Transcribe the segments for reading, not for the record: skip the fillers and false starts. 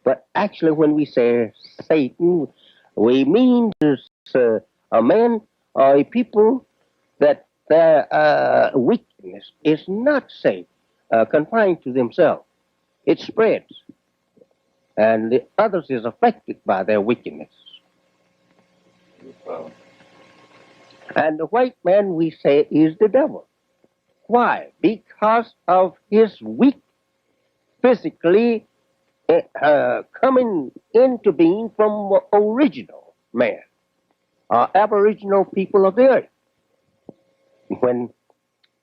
But actually, when we say Satan, we mean a man or a people that their wickedness is not, say, confined to themselves. It spreads, and the others is affected by their wickedness. And the white man, we say, is the devil. Why? Because of his weak, physically coming into being from original man, aboriginal people of the earth. When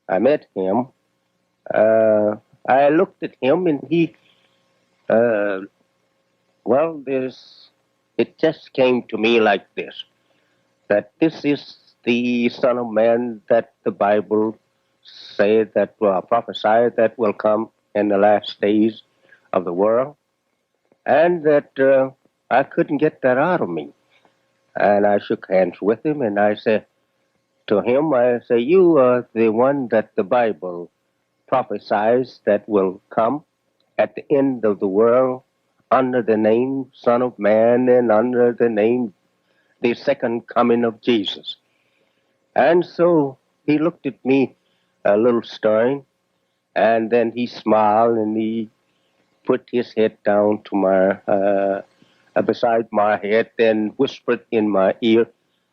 I met him, I looked at him and he, uh, well, it just came to me like this, that this is the Son of Man that the Bible say that prophesy that will come in the last days of the world, and that I couldn't get that out of me. And I shook hands with him, and I said to him, I say, you are the one that the Bible prophesies that will come at the end of the world under the name Son of Man and under the name the second coming of Jesus. And so he looked at me a little stern, and then he smiled and he put his head down to beside my head and whispered in my ear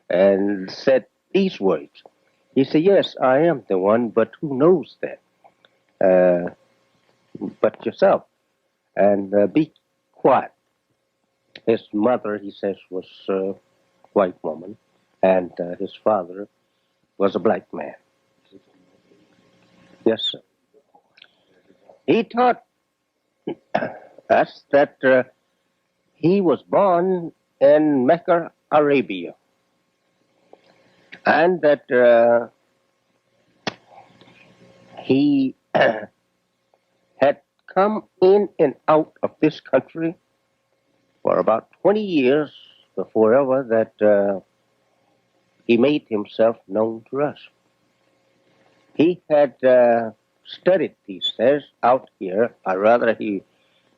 and said these words. He said, yes, I am the one, but who knows that? But yourself. And be quiet. His mother, he says, was a white woman, and his father was a black man. Yes, sir. He taught us that he was born in Mecca, Arabia, and that he had come in and out of this country for about 20 years before ever that he made himself known to us. He had studied, he says, out here, or rather he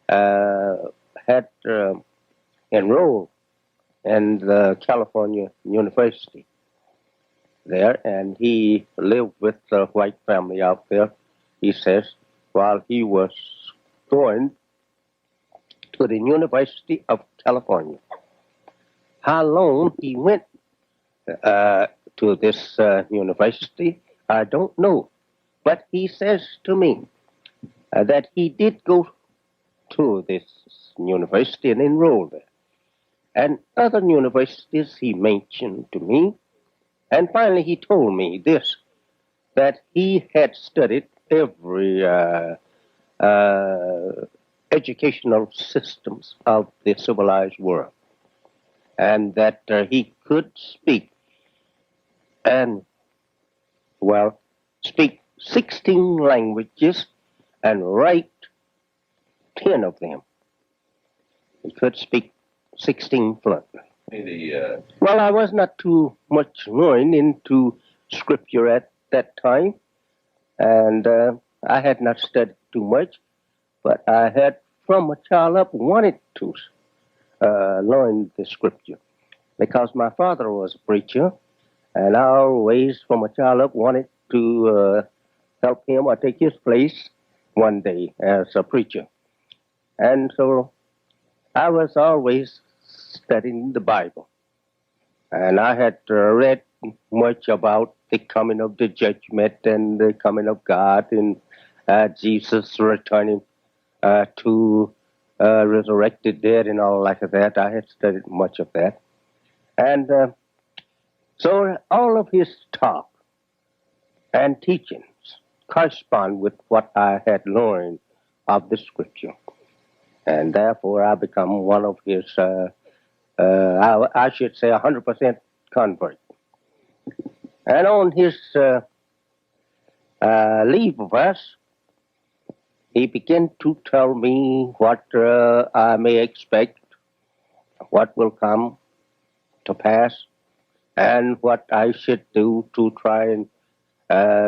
had enrolled in the California University there, and he lived with the white family out there, he says, while he was going to the University of California. How long he went to this university, I don't know. But he says to me that he did go to this university and enroll there. And other universities he mentioned to me. And finally he told me this, that he had studied every educational systems of the civilized world. And that he could speak and, well, speak 16 languages and write 10 of them. He could speak 16 fluently. Well, I was not too much learned into scripture at that time, and I had not studied too much, but I had from a child up wanted to learn the scripture because my father was a preacher, and I always, from a child up, wanted to help him or take his place one day as a preacher. And so I was always studying the Bible. And I had read much about the coming of the judgment and the coming of God and Jesus returning to resurrected dead and all like that. I had studied much of that. And so all of his talk and teachings correspond with what I had learned of the scripture. And therefore I become one of his, I should say, 100% convert. And on his leave of us, he began to tell me what I may expect, what will come to pass, and what I should do to try and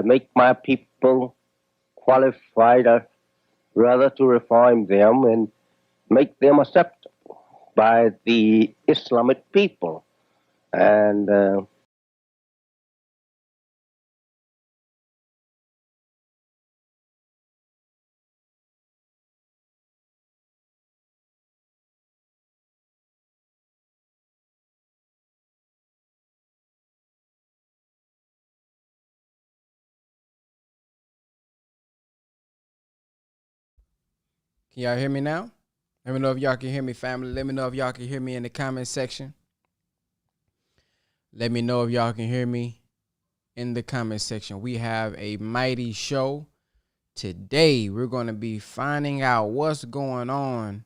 make my people qualified, or rather to reform them and make them accepted by the Islamic people. And Can y'all hear me now? Let me know if y'all can hear me, family. Let me know if y'all can hear me in the comment section. Let me know if y'all can hear me in the comment section. We have a mighty show. Today, we're going to be finding out what's going on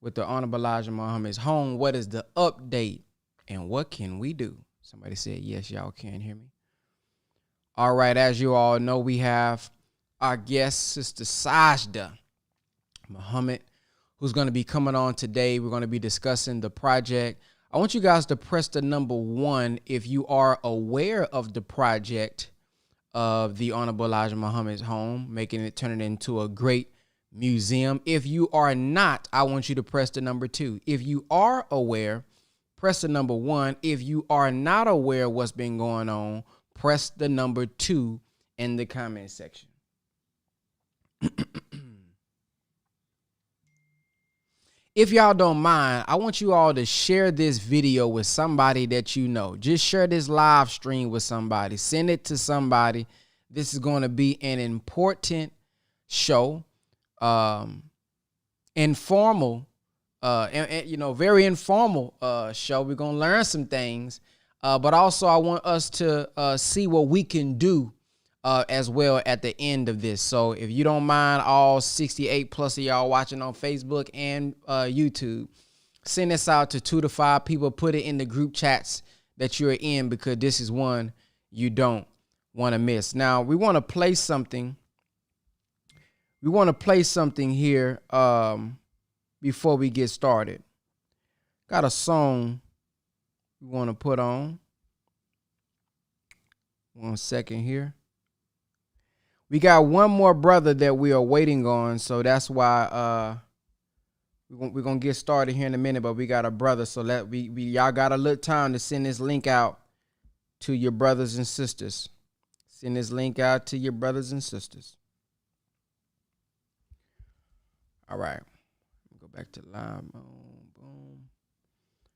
with the Honorable Elijah Muhammad's home. What is the update and what can we do? Somebody said, yes, y'all can hear me. All right, as you all know, we have our guest, Sister Sajda Muhammad, who's going to be coming on today. We're going to be discussing the project. I want you guys to press the number 1 if you are aware of the project of the Honorable Elijah Muhammad's home, turning it into a great museum. If you are not, I want you to press the number 2. If you are aware, press the number 1. If you are not aware of what's been going on, press the number 2 in the comment section. If y'all don't mind, I want you all to share this video with somebody that you know. Just share this live stream with somebody. Send it to somebody. This is going to be an important show, informal, very informal show. We're going to learn some things, but also I want us to see what we can do as well at the end of this. So if you don't mind, all 68 plus of y'all watching on Facebook and YouTube, send this out to 2 to 5 people. Put it in the group chats that you're in, because this is one you don't want to miss. Now, we want to play something. We want to play something here before we get started. Got a song we want to put on. 1 second here. We got one more brother that we are waiting on, so that's why we're gonna get started here in a minute. But we got a brother, so y'all got a little time to send this link out to your brothers and sisters. Send this link out to your brothers and sisters. All right, go back to live. Boom, boom.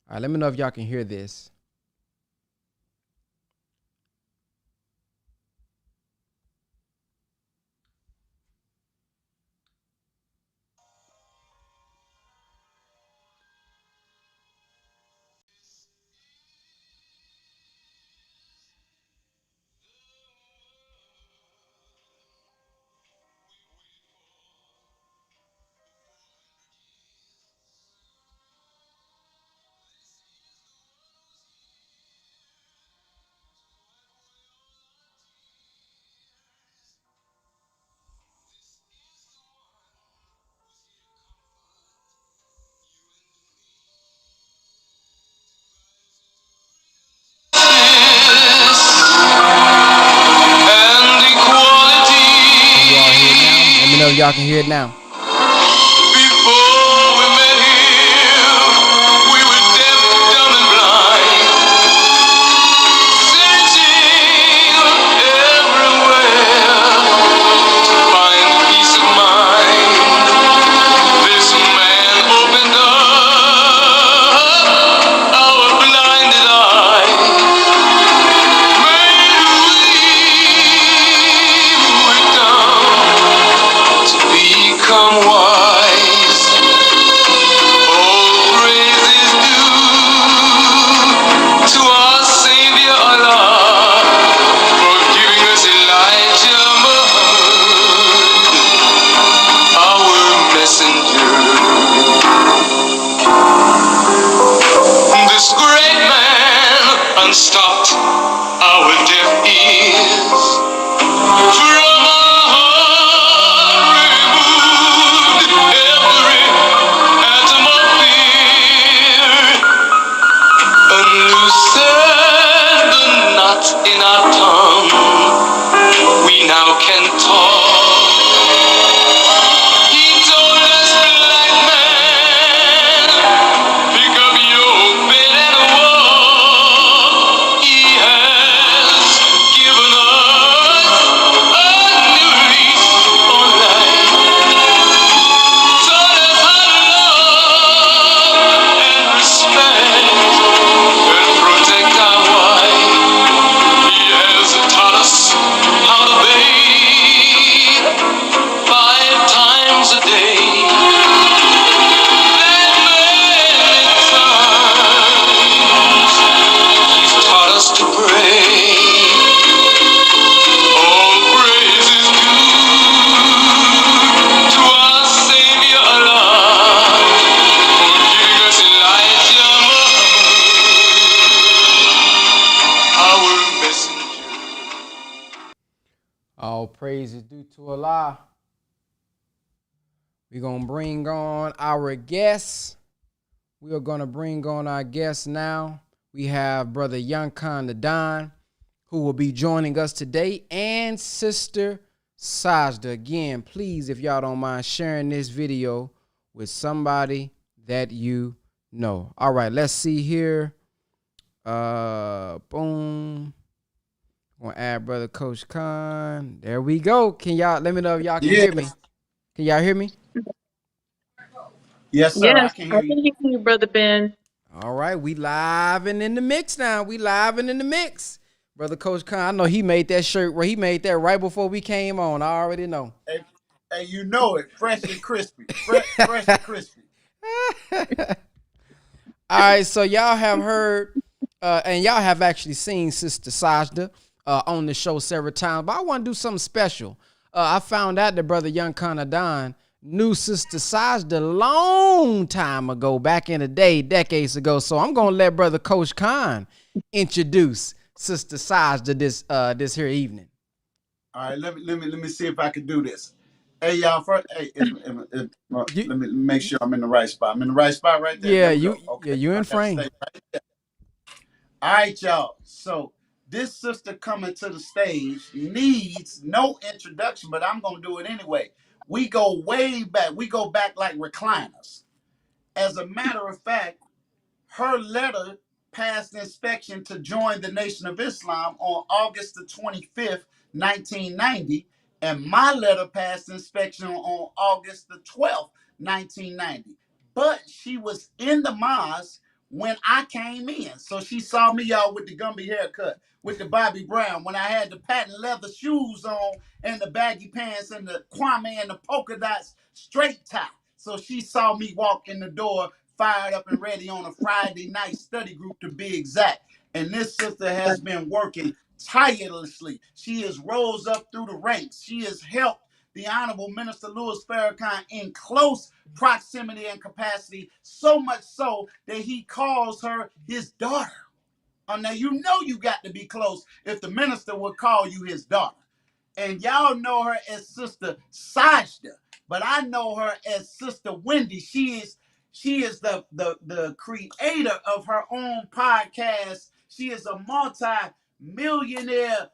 All right, let me know if y'all can hear this. Y'all can hear it now. Before we met here, we were deaf, dumb, and blind, searching everywhere to find peace of mind. This man opened up our blinded eyes, made we down to become wise. All praise is due to our Savior Allah for giving us Elijah Muhammad, our messenger. This great man unstopped our deaf ears from our heart, removed every atom of fear, unloosened the knot in our tongue. We now can talk. He told us, black man, praise is due to Allah. We're going to bring on our guests. We are going to bring on our guests now. We have Brother Young Khan the Don, who will be joining us today, and Sister Sajda. Again, please, if y'all don't mind sharing this video with somebody that you know. All right, let's see here. Boom. Gonna add Brother Coach Khan. There we go. Can y'all let me know if y'all can hear me? Can y'all hear me? Yes, sir. I Yes, can I hear you. can hear you, Brother Ben. All right, we live and in the mix now. We live and in the mix. Brother Coach Khan, I know he made that shirt where he made that right before we came on. I already know. Hey, you know it. Fresh and crispy. Fresh and crispy. All right, so y'all have heard and y'all have actually seen Sister Sajda on the show several times, but I want to do something special. I found out that Brother Young Kanadan knew Sister Sajda long time ago, back in the day, decades ago. So I'm gonna let Brother Coach Khan introduce Sister Sajda this here evening. All right, let me see if I can do this. Hey, y'all. First, hey, let me make sure I'm in the right spot. I'm in the right spot right there. Yeah, There we go. Okay, you in frame. stay right there. All right, y'all. So this sister coming to the stage needs no introduction, but I'm gonna do it anyway. We go way back. We go back like recliners. As a matter of fact, her letter passed inspection to join the Nation of Islam on August the 25th, 1990, and my letter passed inspection on August the 12th, 1990. But she was in the mosque when I came in. So she saw me out with the Gumby haircut, with the Bobby Brown, when I had the patent leather shoes on and the baggy pants and the Kwame and the polka dots straight tie. So she saw me walk in the door fired up and ready on a Friday night study group, to be exact. And this sister has been working tirelessly. She has rose up through the ranks. She has helped the Honorable Minister Louis Farrakhan in close proximity and capacity, so much so that he calls her his daughter. Now, you know you got to be close if the minister would call you his daughter. And y'all know her as Sister Sajda, but I know her as Sister Wendy. She is the creator of her own podcast. She is a multi-millionaire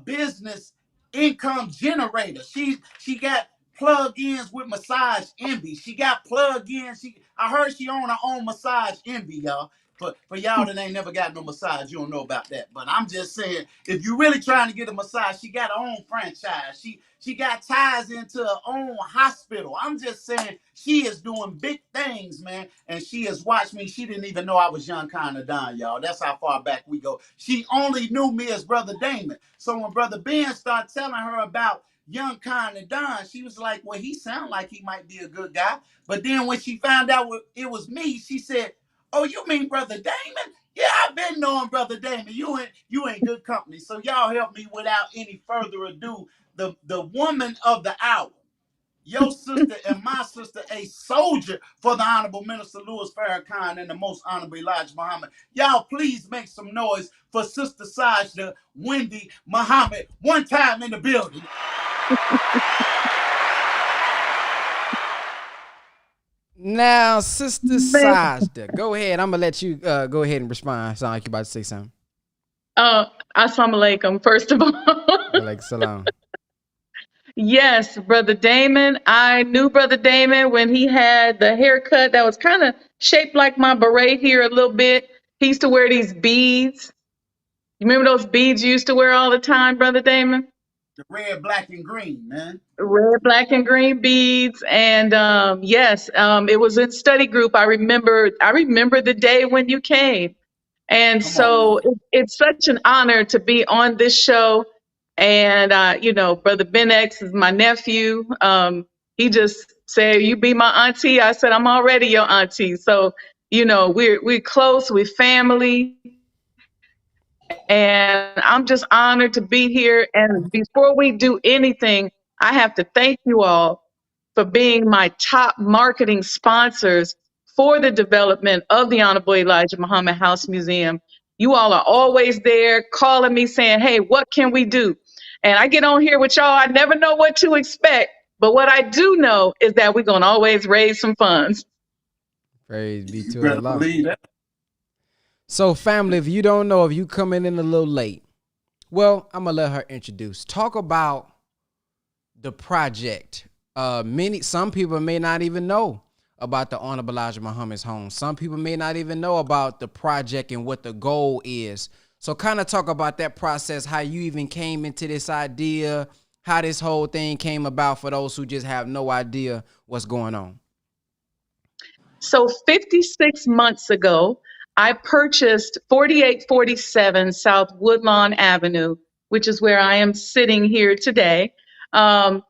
business income generator. She got plug-ins with Massage Envy. She got plug-ins. I heard she own her own Massage Envy, y'all. But for y'all that ain't never got no massage, you don't know about that. But I'm just saying, if you really trying to get a massage, she got her own franchise. She got ties into her own hospital. I'm just saying, she is doing big things, man. And she has watched me. She didn't even know I was Young Kinda Don, y'all. That's how far back we go. She only knew me as Brother Damon. So when Brother Ben started telling her about Young Kinda Don, she was like, well, he sound like he might be a good guy. But then when she found out it was me, she said, oh, you mean Brother Damon? Yeah, I've been knowing Brother Damon. You ain't good company. So y'all help me without any further ado. The woman of the hour, your sister and my sister, a soldier for the Honorable Minister Louis Farrakhan and the Most Honorable Elijah Muhammad. Y'all please make some noise for Sister Sajda Wendy Muhammad. One time in the building. Now, Sister Sajda, go ahead. I'm gonna let you go ahead and respond. Sound like you about to say something. Assalamu alaikum, first of all. Like salam. Yes, Brother Damon. I knew Brother Damon when he had the haircut that was kind of shaped like my beret here a little bit. He used to wear these beads. You remember those beads you used to wear all the time, Brother Damon? The red, black, and green, man. Red, black, and green beads. And yes, it was in study group. I remember the day when you came. And Come on, so man. it's such an honor to be on this show. And, Brother Ben X is my nephew. He just said, you be my auntie. I said, I'm already your auntie. So, we're close, we're family. And I'm just honored to be here. And before we do anything, I have to thank you all for being my top marketing sponsors for the development of the Honorable Elijah Muhammad House Museum. You all are always there calling me saying, hey, what can we do? And I get on here with y'all. I never know what to expect. But what I do know is that we're going to always raise some funds. Praise be You to better Allah. believe that. So, family, if you don't know, if you coming in a little late, well, I'm gonna let her introduce. Talk about the project. Some people may not even know about the Honorable Elijah Muhammad's home. Some people may not even know about the project and what the goal is. So kind of talk about that process, how you even came into this idea, how this whole thing came about for those who just have no idea what's going on. So 56 months ago, I purchased 4847 South Woodlawn Avenue, which is where I am sitting here today. And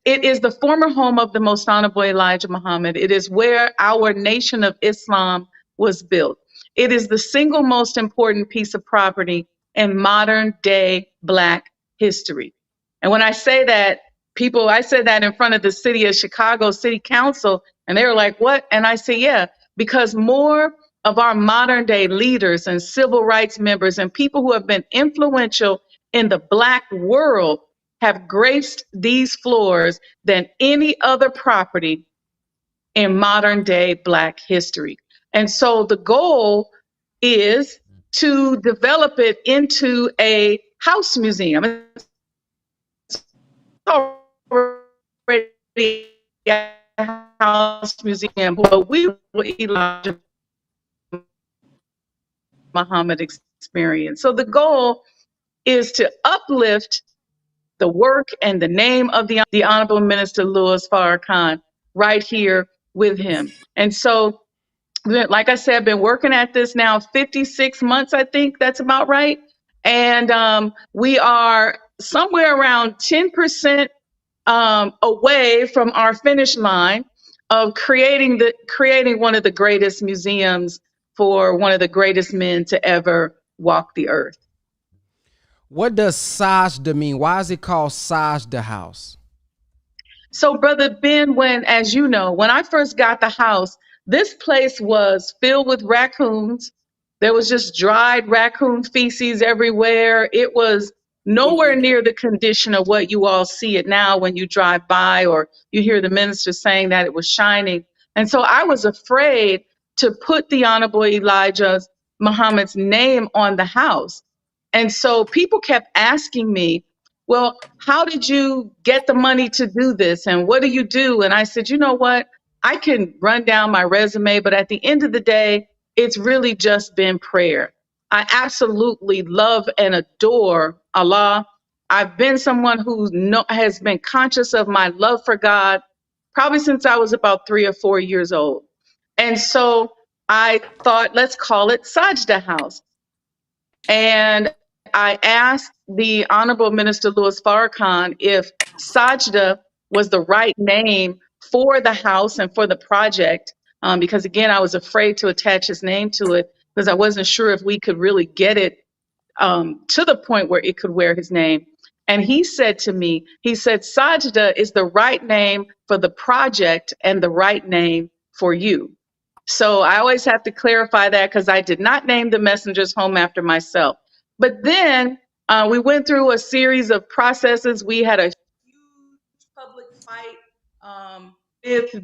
it is the former home of the Most Honorable Elijah Muhammad. It is where our Nation of Islam was built. It is the single most important piece of property in modern day Black history. And when I say that, I said that in front of the city of Chicago City Council, and they were like, what? And I say, yeah, because more of our modern day leaders and civil rights members and people who have been influential in the Black world have graced these floors than any other property in modern day Black history. And so the goal is to develop it into a house museum. It's already a house museum, but we will Elijah Muhammad experience. So the goal is to uplift the work and the name of the Honorable Minister Louis Farrakhan right here with him. And so, like I said, I've been working at this now 56 months, I think that's about right. And we are somewhere around 10% away from our finish line of creating one of the greatest museums for one of the greatest men to ever walk the earth. What does Sajda mean? Why is it called Sajda House? So, Brother Ben, as you know, when I first got the house, this place was filled with raccoons. There was just dried raccoon feces everywhere. It was nowhere near the condition of what you all see it now when you drive by or you hear the minister saying that it was shining. And so I was afraid to put the Honorable Elijah Muhammad's name on the house. And so people kept asking me, well, how did you get the money to do this? And what do you do? And I said, you know what? I can run down my resume, but at the end of the day, it's really just been prayer. I absolutely love and adore Allah. I've been someone who has been conscious of my love for God probably since I was about 3 or 4 years old. And so I thought, let's call it Sajda House. And I asked the Honorable Minister Louis Farrakhan if Sajda was the right name for the house and for the project, because again, I was afraid to attach his name to it because I wasn't sure if we could really get it to the point where it could wear his name. And he said to me, Sajda is the right name for the project and the right name for you. So I always have to clarify that because I did not name the messenger's home after myself. But then we went through a series of processes. We had a huge public fight with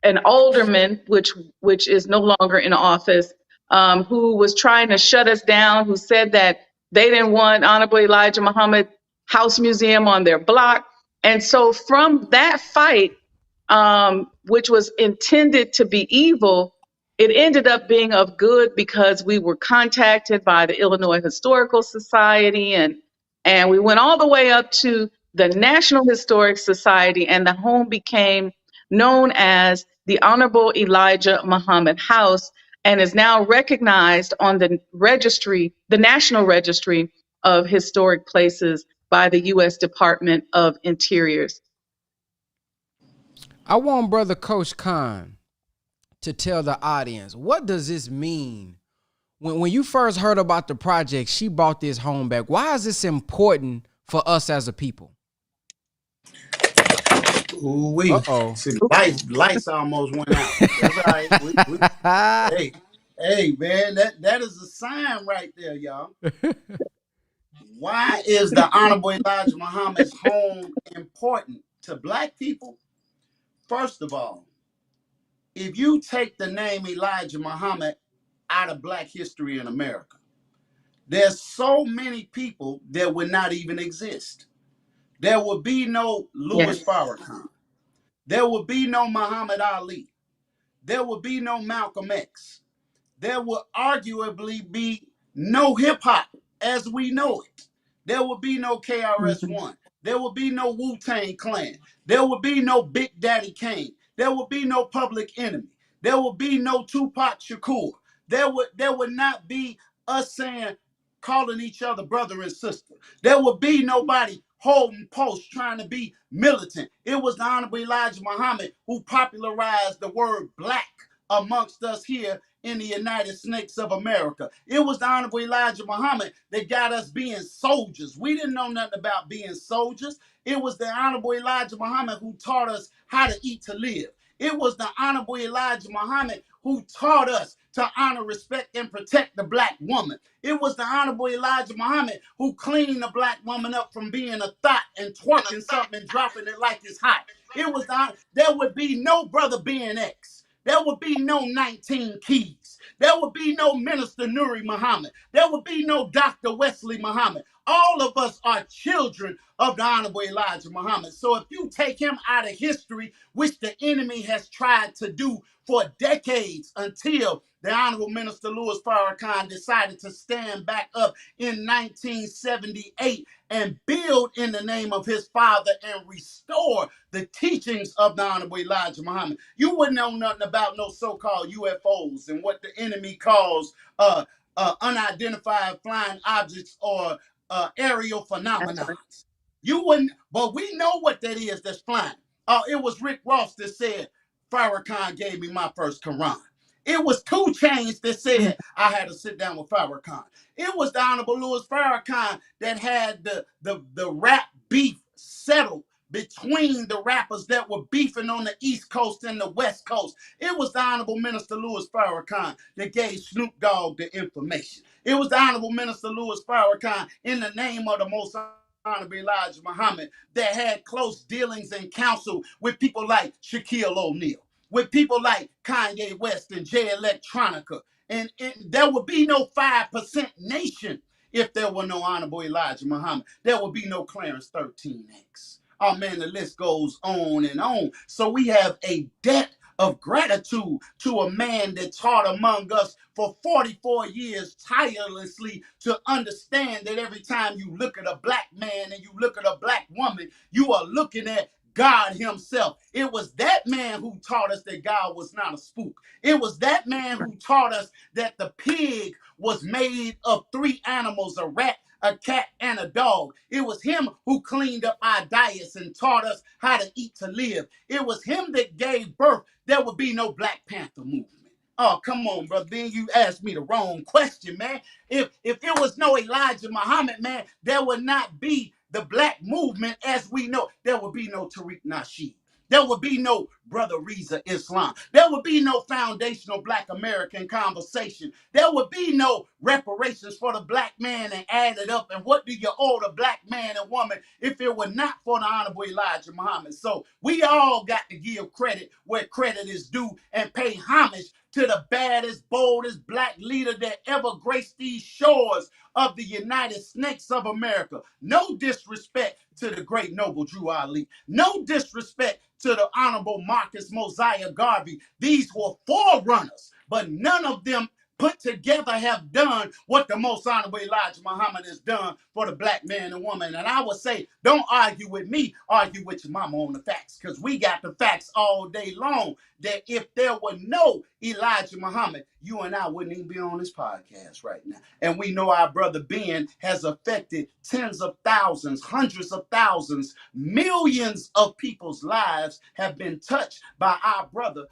an alderman, which is no longer in office, who was trying to shut us down, who said that they didn't want Honorable Elijah Muhammad House Museum on their block. And so from that fight, which was intended to be evil, it ended up being of good because we were contacted by the Illinois Historical Society and we went all the way up to the National Historic Society, and the home became known as the Honorable Elijah Muhammad House and is now recognized on the registry, the National Registry of Historic Places by the U.S. Department of Interiors. I want Brother Coach Khan to tell the audience, what does this mean? When you first heard about the project, she bought this home back. Why is this important for us as a people? Ooh-wee. See, lights almost went out. That's all right. Hey, man, that is a sign right there, y'all. Why is the Honorable Elijah Muhammad's home important to black people? First of all, if you take the name Elijah Muhammad out of black history in America, there's so many people that would not even exist. There would be no Louis Yes. Farrakhan. There would be no Muhammad Ali. There would be no Malcolm X. There would arguably be no hip hop as we know it. There would be no KRS-One. There would be no Wu-Tang Clan. There would be no Big Daddy Kane. There would be no Public Enemy. There would be no Tupac Shakur. There would not be us saying, calling each other brother and sister. There would be nobody holding posts trying to be militant. It was the Honorable Elijah Muhammad who popularized the word black amongst us here in the United States of America. It was the Honorable Elijah Muhammad that got us being soldiers. We didn't know nothing about being soldiers. It was the Honorable Elijah Muhammad who taught us how to eat to live. It was the Honorable Elijah Muhammad who taught us to honor, respect, and protect the black woman. It was the Honorable Elijah Muhammad who cleaned the black woman up from being a thought and twerking something and dropping it like it's hot. There would be no Brother Ben X. There would be no 19 Keys. There would be no Minister Nuri Muhammad. There would be no Dr. Wesley Muhammad. All of us are children of the Honorable Elijah Muhammad. So if you take him out of history, which the enemy has tried to do for decades until the Honorable Minister Louis Farrakhan decided to stand back up in 1978 and build in the name of his father and restore the teachings of the Honorable Elijah Muhammad. You wouldn't know nothing about no so-called UFOs and what the enemy calls unidentified flying objects or aerial phenomena. You wouldn't, but we know what that is that's flying. It was Rick Ross that said, Farrakhan gave me my first Quran. It was 2 Chainz that said I had to sit down with Farrakhan. It was the Honorable Louis Farrakhan that had the rap beef settled between the rappers that were beefing on the East Coast and the West Coast. It was the Honorable Minister Louis Farrakhan that gave Snoop Dogg the information. It was the Honorable Minister Louis Farrakhan, in the name of the Most Honorable Elijah Muhammad, that had close dealings and counsel with people like Shaquille O'Neal, with people like Kanye West and Jay Electronica. And there would be no 5% nation if there were no Honorable Elijah Muhammad. There would be no Clarence 13X. Oh man, the list goes on and on. So we have a debt of gratitude to a man that taught among us for 44 years tirelessly to understand that every time you look at a black man and you look at a black woman, you are looking at God himself. It was that man who taught us that God was not a spook. It was that man who taught us that the pig was made of 3 animals, a rat, a cat, and a dog. It was him who cleaned up our diets and taught us how to eat to live. It was him that gave birth. There would be no Black Panther movement. Oh, come on, brother. Then you asked me the wrong question, man. If it was no Elijah Muhammad, man, there would not be the black movement as we know. There would be no Tariq Nasheed. There would be no Brother Reza Islam. There would be no foundational Black American conversation. There would be no reparations for the black man and add it up. And what do you owe the black man and woman if it were not for the Honorable Elijah Muhammad? So we all got to give credit where credit is due and pay homage to the baddest, boldest black leader that ever graced these shores of the United States of America. No disrespect to the great noble Drew Ali. No disrespect to the Honorable Marcus Mosiah Garvey. These were forerunners, but none of them put together have done what the Most Honorable Elijah Muhammad has done for the black man and woman. And I would say, don't argue with me, argue with your mama on the facts, because we got the facts all day long that if there were no Elijah Muhammad, you and I wouldn't even be on this podcast right now. And we know our brother Ben has affected tens of thousands, hundreds of thousands, millions of people's lives have been touched by our brother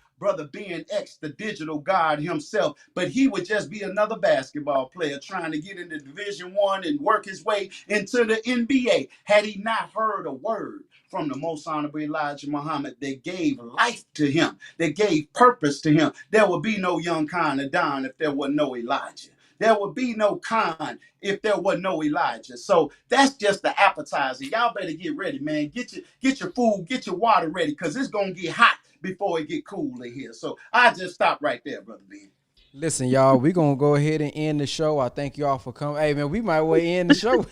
Ben X, the digital god himself. But he would just be another basketball player trying to get into Division I and work his way into the NBA had he not heard a word from the Most Honorable Elijah Muhammad that gave life to him, that gave purpose to him. There would be no young Khan Adon if there were no Elijah. There would be no Khan if there were no Elijah. So that's just the appetizer. Y'all better get ready, man. Get your food, get your water ready, because it's gonna get hot before it get cool in here. So I just stop right there, Brother Ben. Listen, y'all, we're gonna go ahead and end the show. I thank y'all for coming. Hey man, we might well end the show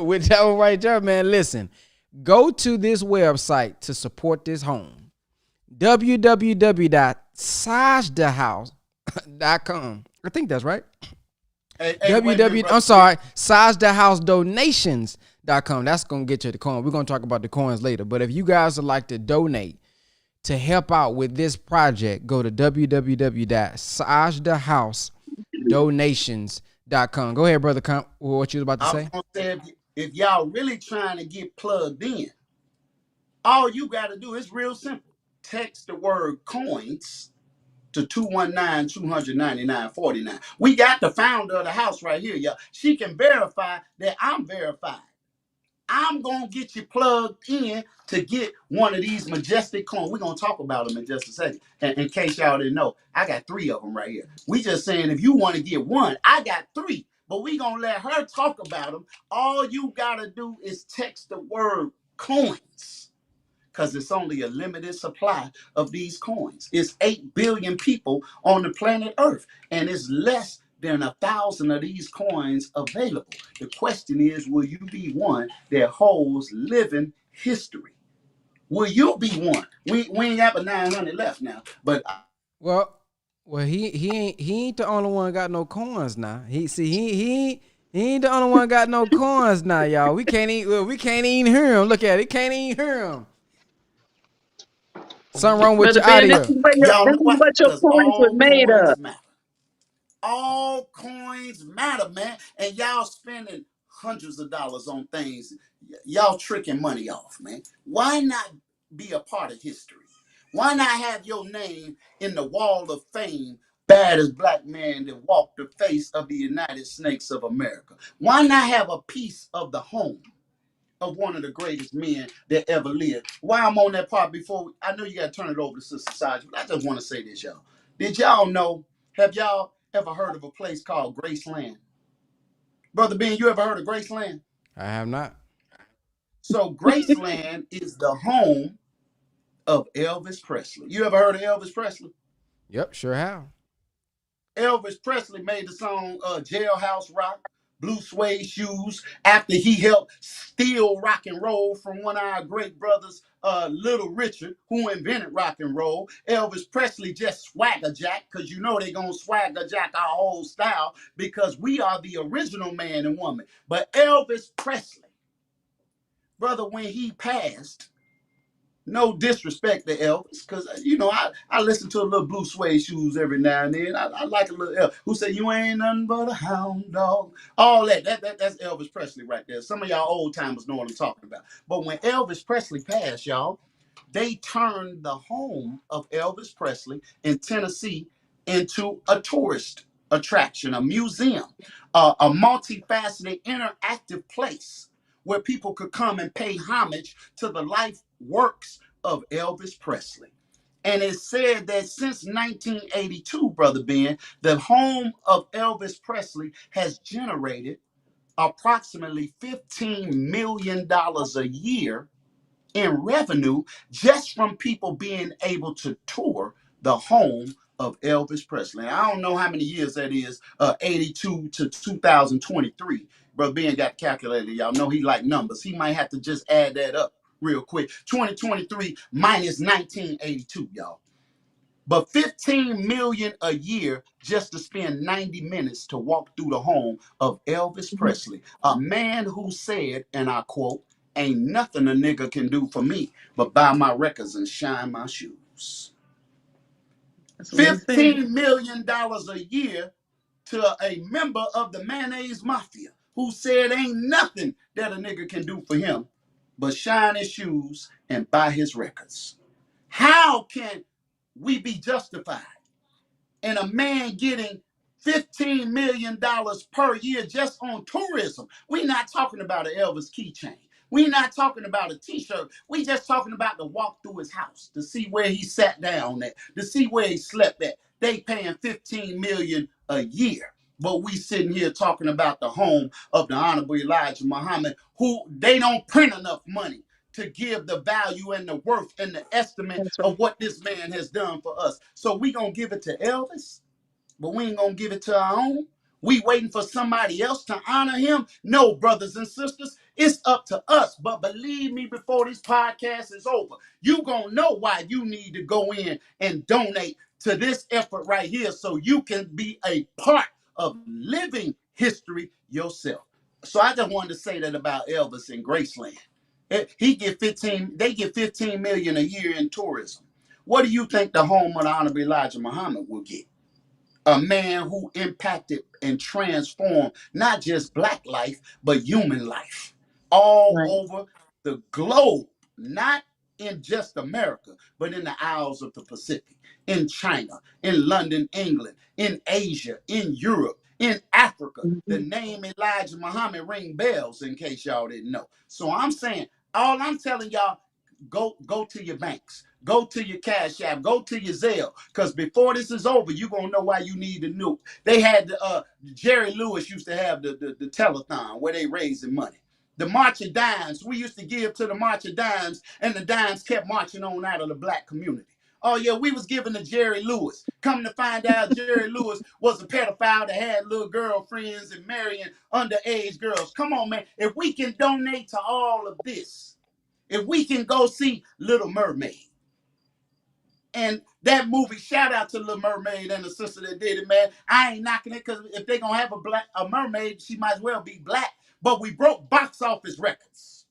with that one right there, man. Listen, go to this website to support this home. www.sajdahouse.com. I think that's right. Hey, wait a minute, www. Brother I'm sorry, SajdaHouseDonations.com. That's gonna get you the coin. We're gonna talk about the coins later. But if you guys would like to donate to help out with this project, go to www.SajdaHouseDonations.com. Go ahead, brother. What you was about to I say? was gonna say, if y'all really trying to get plugged in, all you got to do is real simple. Text the word coins to 219-299-49. We got the founder of the house right here, y'all. She can verify that I'm verified. I'm going to get you plugged in to get one of these majestic coins. We're going to talk about them in just a second. And in case y'all didn't know, I got 3 of them right here. We just saying if you want to get one, I got 3. But we going to let her talk about them. All you got to do is text the word coins, because it's only a limited supply of these coins. It's 8 billion people on the planet Earth, and it's less than 1,000 of these coins available. The question is, will you be one that holds living history? Will you be one? We ain't got but 900 left now, but Well, he ain't the only one got no coins now. He ain't the only one got no coins now, y'all. We can't even hear him. Look at it, can't even hear him. Something wrong with Brother your Ben, audio. y'all this know is why? what your Because coins were all made coins of. matter. All coins matter, man. And y'all spending hundreds of dollars on things. Y'all tricking money off, man. Why not be a part of history? Why not have your name in the wall of fame, baddest black man that walked the face of the United Snakes of America? Why not have a piece of the home of one of the greatest men that ever lived? Why I'm on that part before, I know you got to turn it over to Sister Saj, but I just want to say this, y'all. Did y'all know, have y'all ever heard of a place called Graceland? Brother Ben, you ever heard of Graceland? I have not. So Graceland is the home of Elvis Presley. You ever heard of Elvis Presley? Yep, sure have. Elvis Presley made the song Jailhouse Rock, Blue Suede Shoes, after he helped steal rock and roll from one of our great brothers, Little Richard, who invented rock and roll. Elvis Presley just swagger jack, because you know they going to swagger jack our whole style, because we are the original man and woman. But Elvis Presley, brother, when he passed, no disrespect to Elvis, because I listen to a little Blue Suede Shoes every now and then. I like a little Elvis. Who said you ain't nothing but a hound dog? All that's Elvis Presley right there. Some of y'all old timers know what I'm talking about. But when Elvis Presley passed, y'all, they turned the home of Elvis Presley in Tennessee into a tourist attraction, a museum, a multifaceted, interactive place where people could come and pay homage to the life works of Elvis Presley. And it said that since 1982, Brother Ben, the home of Elvis Presley has generated approximately $15 million a year in revenue just from people being able to tour the home of Elvis Presley. I don't know how many years that is, 82 to 2023. Brother Ben got calculated. Y'all know he like numbers. He might have to just add that up real quick. 2023 minus 1982, y'all. But 15 million a year just to spend 90 minutes to walk through the home of Elvis Presley, a man who said, and I quote, "Ain't nothing a nigga can do for me but buy my records and shine my shoes." That's what he said. $15 million a year to a member of the Mayonnaise Mafia who said ain't nothing that a nigga can do for him but shine his shoes and buy his records. How can we be justified and a man getting $15 million per year just on tourism? We're not talking about an Elvis keychain. We're not talking about a t-shirt. We just talking about to walk through his house, to see where he sat down at, to see where he slept at. They paying $15 million a year. But we sitting here talking about the home of the Honorable Elijah Muhammad, who they don't print enough money to give the value and the worth and the estimate That's right. of what this man has done for us. So we gonna give it to Elvis, but we ain't gonna give it to our own. We waiting for somebody else to honor him. No, brothers and sisters, it's up to us. But believe me, before this podcast is over, you gonna know why you need to go in and donate to this effort right here, so you can be a part of living history yourself. So I just wanted to say that about Elvis in Graceland. He get 15. They get 15 million a year in tourism. What do you think the home of the Honorable Elijah Muhammad will get? A man who impacted and transformed not just black life, but human life all Right. over the globe, not in just America, but in the Isles of the Pacific, in China, in London, England, in Asia, in Europe, in Africa. The Mhm. name Elijah Muhammad ring bells, in case y'all didn't know. So I'm saying, all I'm telling y'all, go to your banks, go to your Cash App, go to your Zelle, because before this is over, you're gonna know why you need the nuke. They had Jerry Lewis used to have the telethon where they raising money. The March of Dimes, we used to give to the March of Dimes, and the dimes kept marching on out of the black community. Oh yeah, we was giving to Jerry Lewis. Come to find out, Jerry Lewis was a pedophile that had little girlfriends and marrying underage girls. Come on, man. If we can donate to all of this, if we can go see Little Mermaid, and that movie, shout out to Little Mermaid and the sister that did it, man. I ain't knocking it, because if they gonna have a mermaid, she might as well be black. But we broke box office records.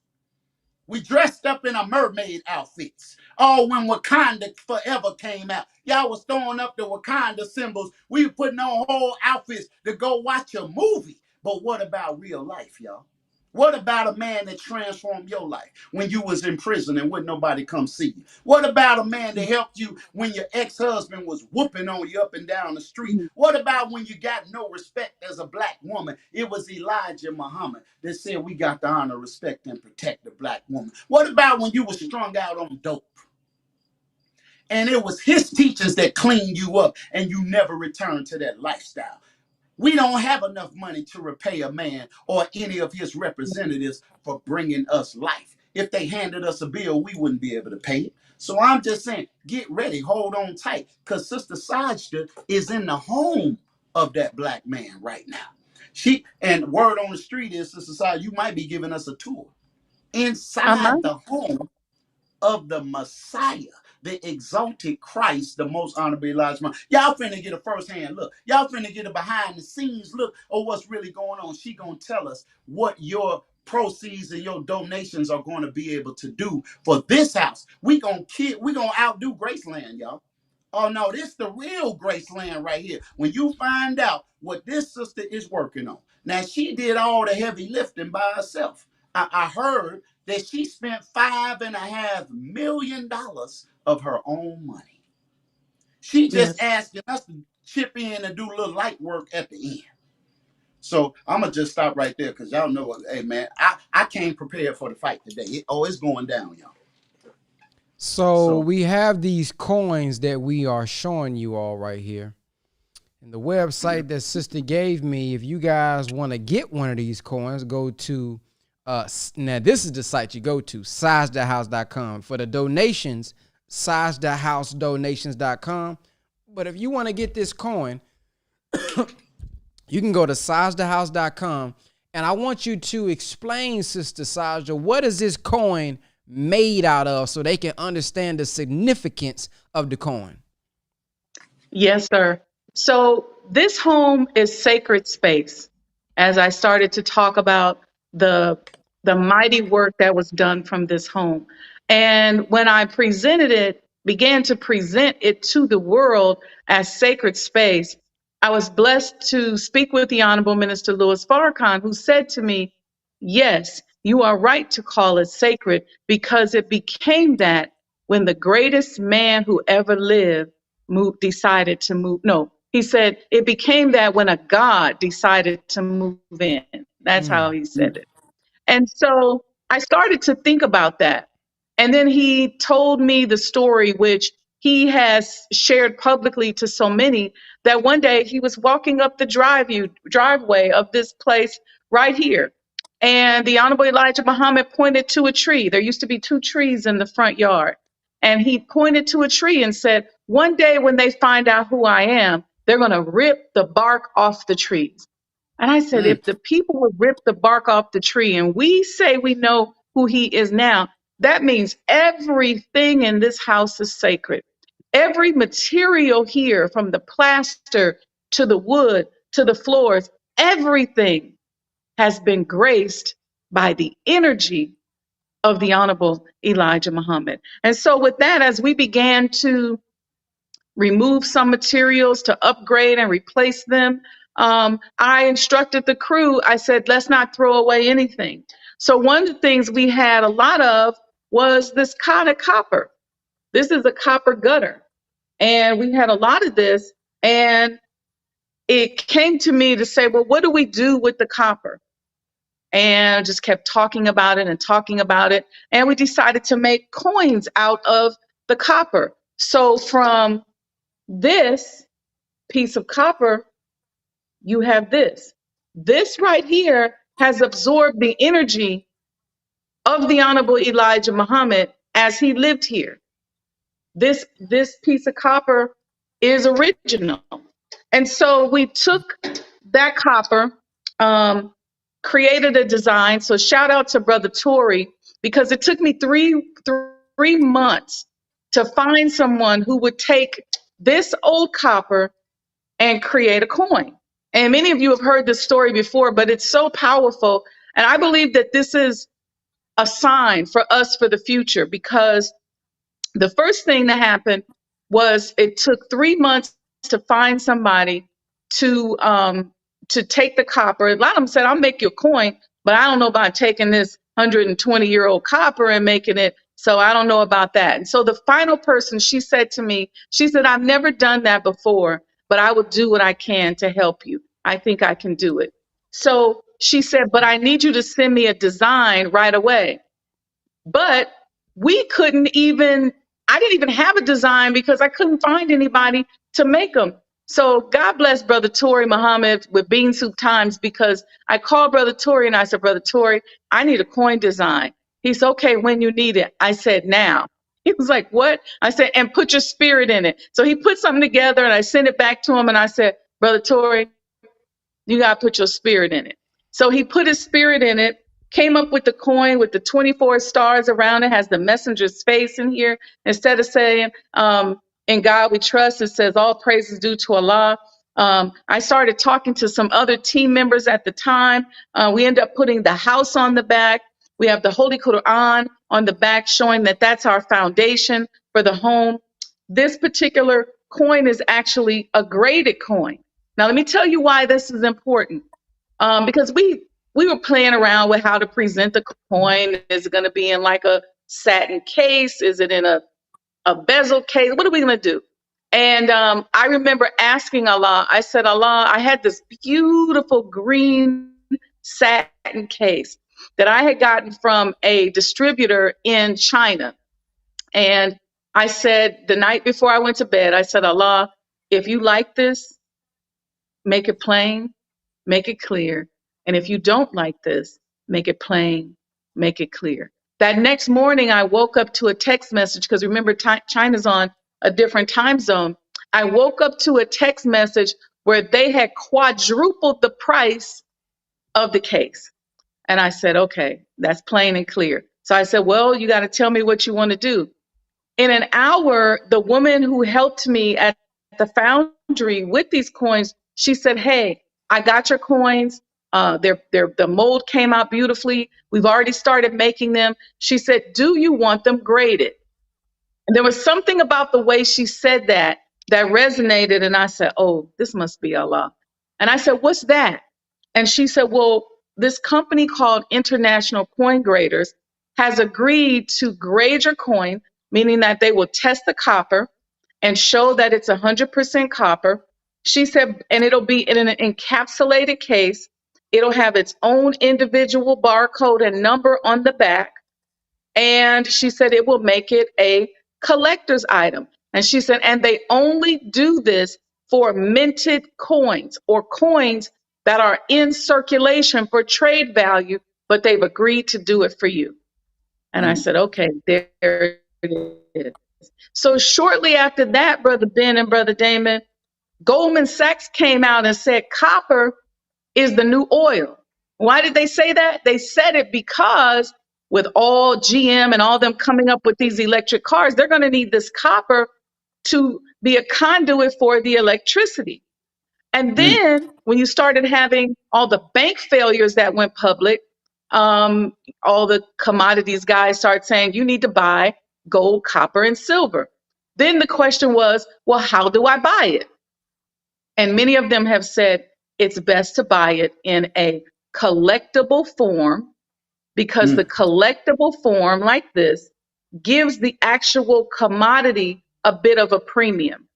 We dressed up in our mermaid outfits. Oh, when Wakanda Forever came out, y'all was throwing up the Wakanda symbols. We were putting on whole outfits to go watch a movie. But what about real life, y'all? What about a man that transformed your life when you was in prison and wouldn't nobody come see you? What about a man that helped you when your ex-husband was whooping on you up and down the street? Mhm. What about when you got no respect as a black woman? It was Elijah Muhammad that said we got to honor, respect, and protect the black woman. What about when you was strung out on dope? And it was his teachers that cleaned you up and you never returned to that lifestyle. We don't have enough money to repay a man or any of his representatives for bringing us life. If they handed us a bill, we wouldn't be able to pay it. So I'm just saying, get ready, hold on tight, because Sister Sajda is in the home of that black man right now. And word on the street is, Sister Sajda, you might be giving us a tour I inside might. the home of the Messiah, the exalted Christ, the most honorable Elijah. Y'all finna get a first-hand look. Y'all finna get a behind-the-scenes look of what's really going on. She gonna tell us what your proceeds and your donations are going to be able to do for this house. We gonna outdo Graceland, y'all. Oh no, this the real Graceland right here. When you find out what this sister is working on. Now, she did all the heavy lifting by herself. I heard that she spent $5.5 million of her own money. She just Yes. asking us to chip in and do a little light work at the end. So I'm gonna just stop right there, because y'all know, hey man, I came prepared for the fight today. It's going down, y'all. So So we have these coins that we are showing you all right here. And the website that sister gave me, if you guys want to get one of these coins, go to now this is the site you go to, SageTheHouse.com. For the donations, SageTheHouseDonations.com. But if you want to get this coin, you can go to SageTheHouse.com. And I want you to explain, Sister Sajda, what is this coin made out of, so they can understand the significance of the coin. Yes, sir. So this home is sacred space. As I started to talk about the mighty work that was done from this home. And when I began to present it to the world as sacred space, I was blessed to speak with the Honorable Minister Louis Farrakhan, who said to me, yes, you are right to call it sacred, because it became that when the greatest man who ever lived decided to move. No, he said it became that when a God decided to move in. That's how he said it. And so I started to think about that. And then he told me the story, which he has shared publicly to so many that one day he was walking up the driveway of this place right here. And the Honorable Elijah Muhammad pointed to a tree. There used to be 2 trees in the front yard. And he pointed to a tree and said, one day when they find out who I am, they're going to rip the bark off the trees. And I said, Mm. if the people would rip the bark off the tree and we say we know who he is now, that means everything in this house is sacred. Every material here, from the plaster to the wood to the floors, everything has been graced by the energy of the Honorable Elijah Muhammad. And so, with that, as we began to remove some materials to upgrade and replace them, I instructed the crew, I said, let's not throw away anything. So, one of the things we had a lot of was this kind of copper. This is a copper gutter. And we had a lot of this. And it came to me to say, well, what do we do with the copper? And just kept talking about it and talking about it. And we decided to make coins out of the copper. So from this piece of copper, you have this. This right here has absorbed the energy of the Honorable Elijah Muhammad as he lived here. This piece of copper is original. And so we took that copper, created a design. So shout out to Brother Tory, because it took me three months to find someone who would take this old copper and create a coin. And many of you have heard this story before, but it's so powerful. And I believe that this is a sign for us for the future, because the first thing that happened was it took 3 months to find somebody to take the copper. A lot of them said, I'll make you a coin, but I don't know about taking this 120-year-old copper and making it. So I don't know about that. And so the final person, she said to me, she said, I've never done that before, but I will do what I can to help you. I think I can do it. So she said, but I need you to send me a design right away. But we couldn't even, I didn't even have a design because I couldn't find anybody to make them. So God bless Brother Tory Muhammad with Bean Soup Times, because I called Brother Tory and I said, Brother Tory, I need a coin design. He said, okay, when you need it. I said, now. He was like, what? I said, and put your spirit in it. So he put something together and I sent it back to him and I said, Brother Tory, you got to put your spirit in it. So he put his spirit in it, came up with the coin with the 24 stars around it, has the messenger's face in here. Instead of saying, in God we trust, it says all praises due to Allah. I started talking to some other team members at the time. We ended up putting the house on the back. We have the Holy Quran on the back, showing that that's our foundation for the home. This particular coin is actually a graded coin. Now, let me tell you why this is important. Because we were playing around with how to present the coin. Is it going to be in like a satin case? Is it in a bezel case? What are we going to do? And I remember asking Allah, I said, Allah, I had this beautiful green satin case that I had gotten from a distributor in China. And I said, the night before I went to bed, I said, Allah, if you like this, make it plain, make it clear. And if you don't like this, make it plain, make it clear. That next morning, I woke up to a text message, because remember, China's on a different time zone. I woke up to a text message where they had quadrupled the price of the case. And I said, okay, that's plain and clear. So I said, well, you got to tell me what you want to do. In an hour, the woman who helped me at the foundry with these coins, she said, hey, I got your coins. The mold came out beautifully. We've already started making them. She said, do you want them graded? And there was something about the way she said that resonated. And I said, oh, this must be Allah. And I said, what's that? And she said, well, this company called International Coin Graders has agreed to grade your coin, meaning that they will test the copper and show that it's 100% copper. She said, and it'll be in an encapsulated case. It'll have its own individual barcode and number on the back. And she said it will make it a collector's item, And she said, and they only do this for minted coins or coins that are in circulation for trade value, but they've agreed to do it for you. And I said, okay, there it is. So shortly after that, Brother Ben and Brother Damon, Goldman Sachs came out and said copper is the new oil. Why did they say that? They said it because with all GM and all them coming up with these electric cars, they're going to need this copper to be a conduit for the electricity. And then when you started having all the bank failures that went public, all the commodities guys start saying you need to buy gold, copper, and silver. Then the question was, well, how do I buy it? And many of them have said it's best to buy it in a collectible form because the collectible form like this gives the actual commodity a bit of a premium.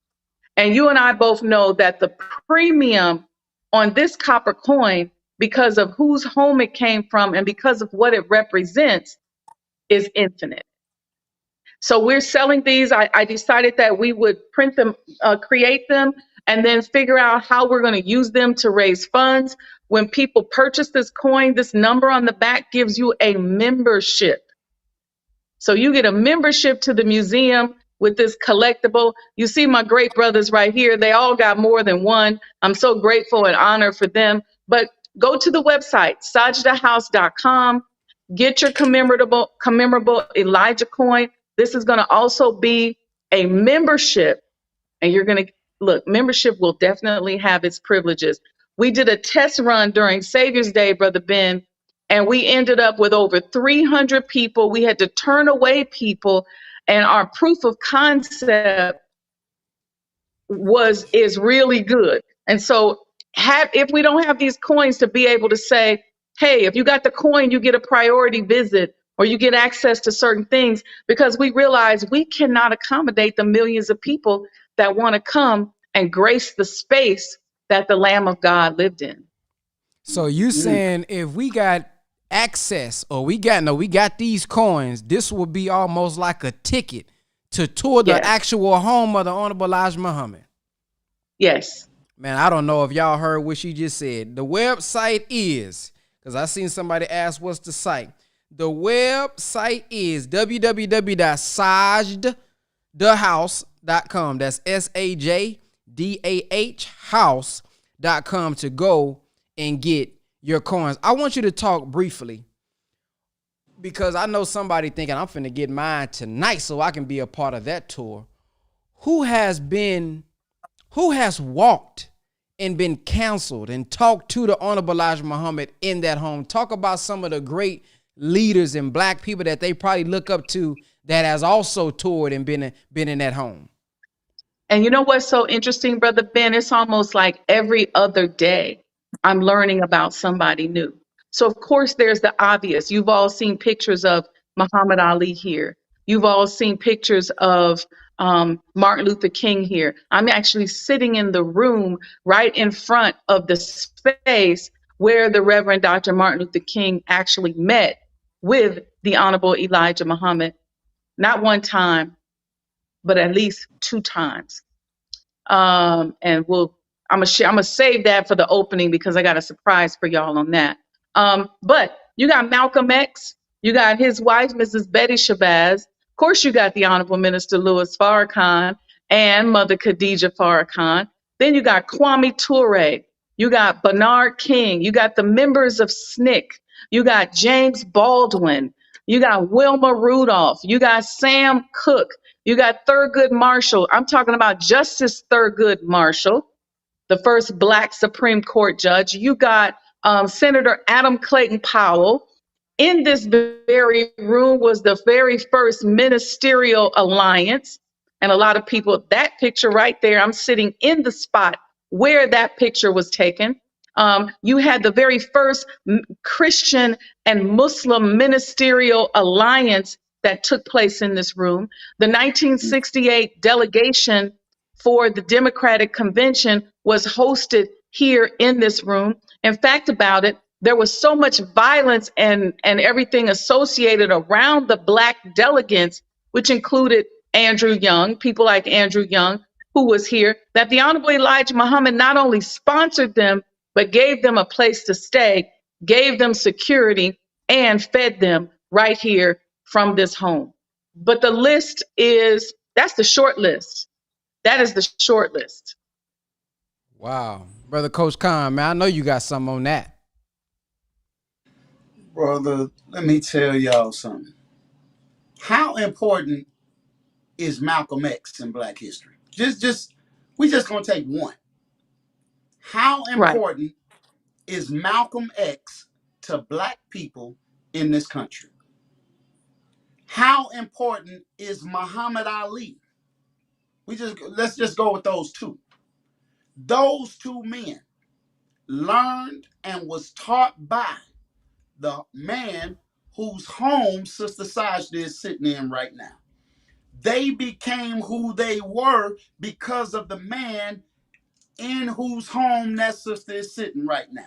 And you and I both know that the premium on this copper coin, because of whose home it came from and because of what it represents, is infinite. So we're selling these. I decided that we would print them, create them, and then figure out how we're going to use them to raise funds. When people purchase this coin, this number on the back gives you a membership. So you get a membership to the museum with this collectible. You see my great brothers right here. They all got more than one. I'm so grateful and honored for them. But go to the website, sajdahouse.com. Get your commemorable Elijah coin. This is going to also be a membership. And you're going to look, membership will definitely have its privileges. We did a test run during Savior's Day, Brother Ben, and we ended up with over 300 people. We had to turn away people, and our proof of concept is really good. And so if we don't have these coins to be able to say, hey, if you got the coin, you get a priority visit or you get access to certain things, because we realize we cannot accommodate the millions of people that want to come and grace the space that the Lamb of God lived in. So you saying if we got access or we got these coins, this will be almost like a ticket to tour the actual home of the Honorable Elijah Muhammad. Yes. Man, I don't know if y'all heard what she just said. The website is, because I seen somebody ask what's the site. The website is www.sajdahouse.com. That's SAJDAH house.com to go and get your coins. I want you to talk briefly because I know somebody thinking I'm finna get mine tonight so I can be a part of that tour. Who has walked and been counseled and talked to the Honorable Elijah Muhammad in that home? Talk about some of the great leaders and black people that they probably look up to that has also toured and been in that home. And you know what's so interesting, Brother Ben? It's almost like every other day I'm learning about somebody new. So of course there's the obvious. You've all seen pictures of Muhammad Ali here. You've all seen pictures of Martin Luther King here. I'm actually sitting in the room right in front of the space where the Reverend Dr. Martin Luther King actually met with the Honorable Elijah Muhammad, not one time, but at least 2 times. And I'm gonna save that for the opening because I got a surprise for y'all on that. But you got Malcolm X, you got his wife, Mrs. Betty Shabazz. Of course, you got the Honorable Minister Louis Farrakhan and Mother Khadija Farrakhan. Then you got Kwame Ture, you got Bernard King, you got the members of SNCC, you got James Baldwin, you got Wilma Rudolph, you got Sam Cooke, you got Thurgood Marshall. I'm talking about Justice Thurgood Marshall, the first Black Supreme Court judge. You got Senator Adam Clayton Powell. In this very room was the very first ministerial alliance. And a lot of people, that picture right there, I'm sitting in the spot where that picture was taken. You had the very first Christian and Muslim ministerial alliance that took place in this room. The 1968 delegation for the Democratic Convention was hosted here in this room. In fact, about it, there was so much violence and everything associated around the Black delegates, which included Andrew Young, people like Andrew Young, who was here, that the Honorable Elijah Muhammad not only sponsored them, but gave them a place to stay, gave them security, and fed them right here from this home. But the list is, that's the short list. That is the short list. Wow. Brother Coach Khan, man, I know you got something on that. Brother, let me tell y'all something. How important is Malcolm X in Black history? We just gonna take one. How Right. important is Malcolm X to Black people in this country? How important is Muhammad Ali? Let's just go with those two. Those two men learned and was taught by the man whose home Sister Sajda is sitting in right now. They became who they were because of the man in whose home that sister is sitting right now.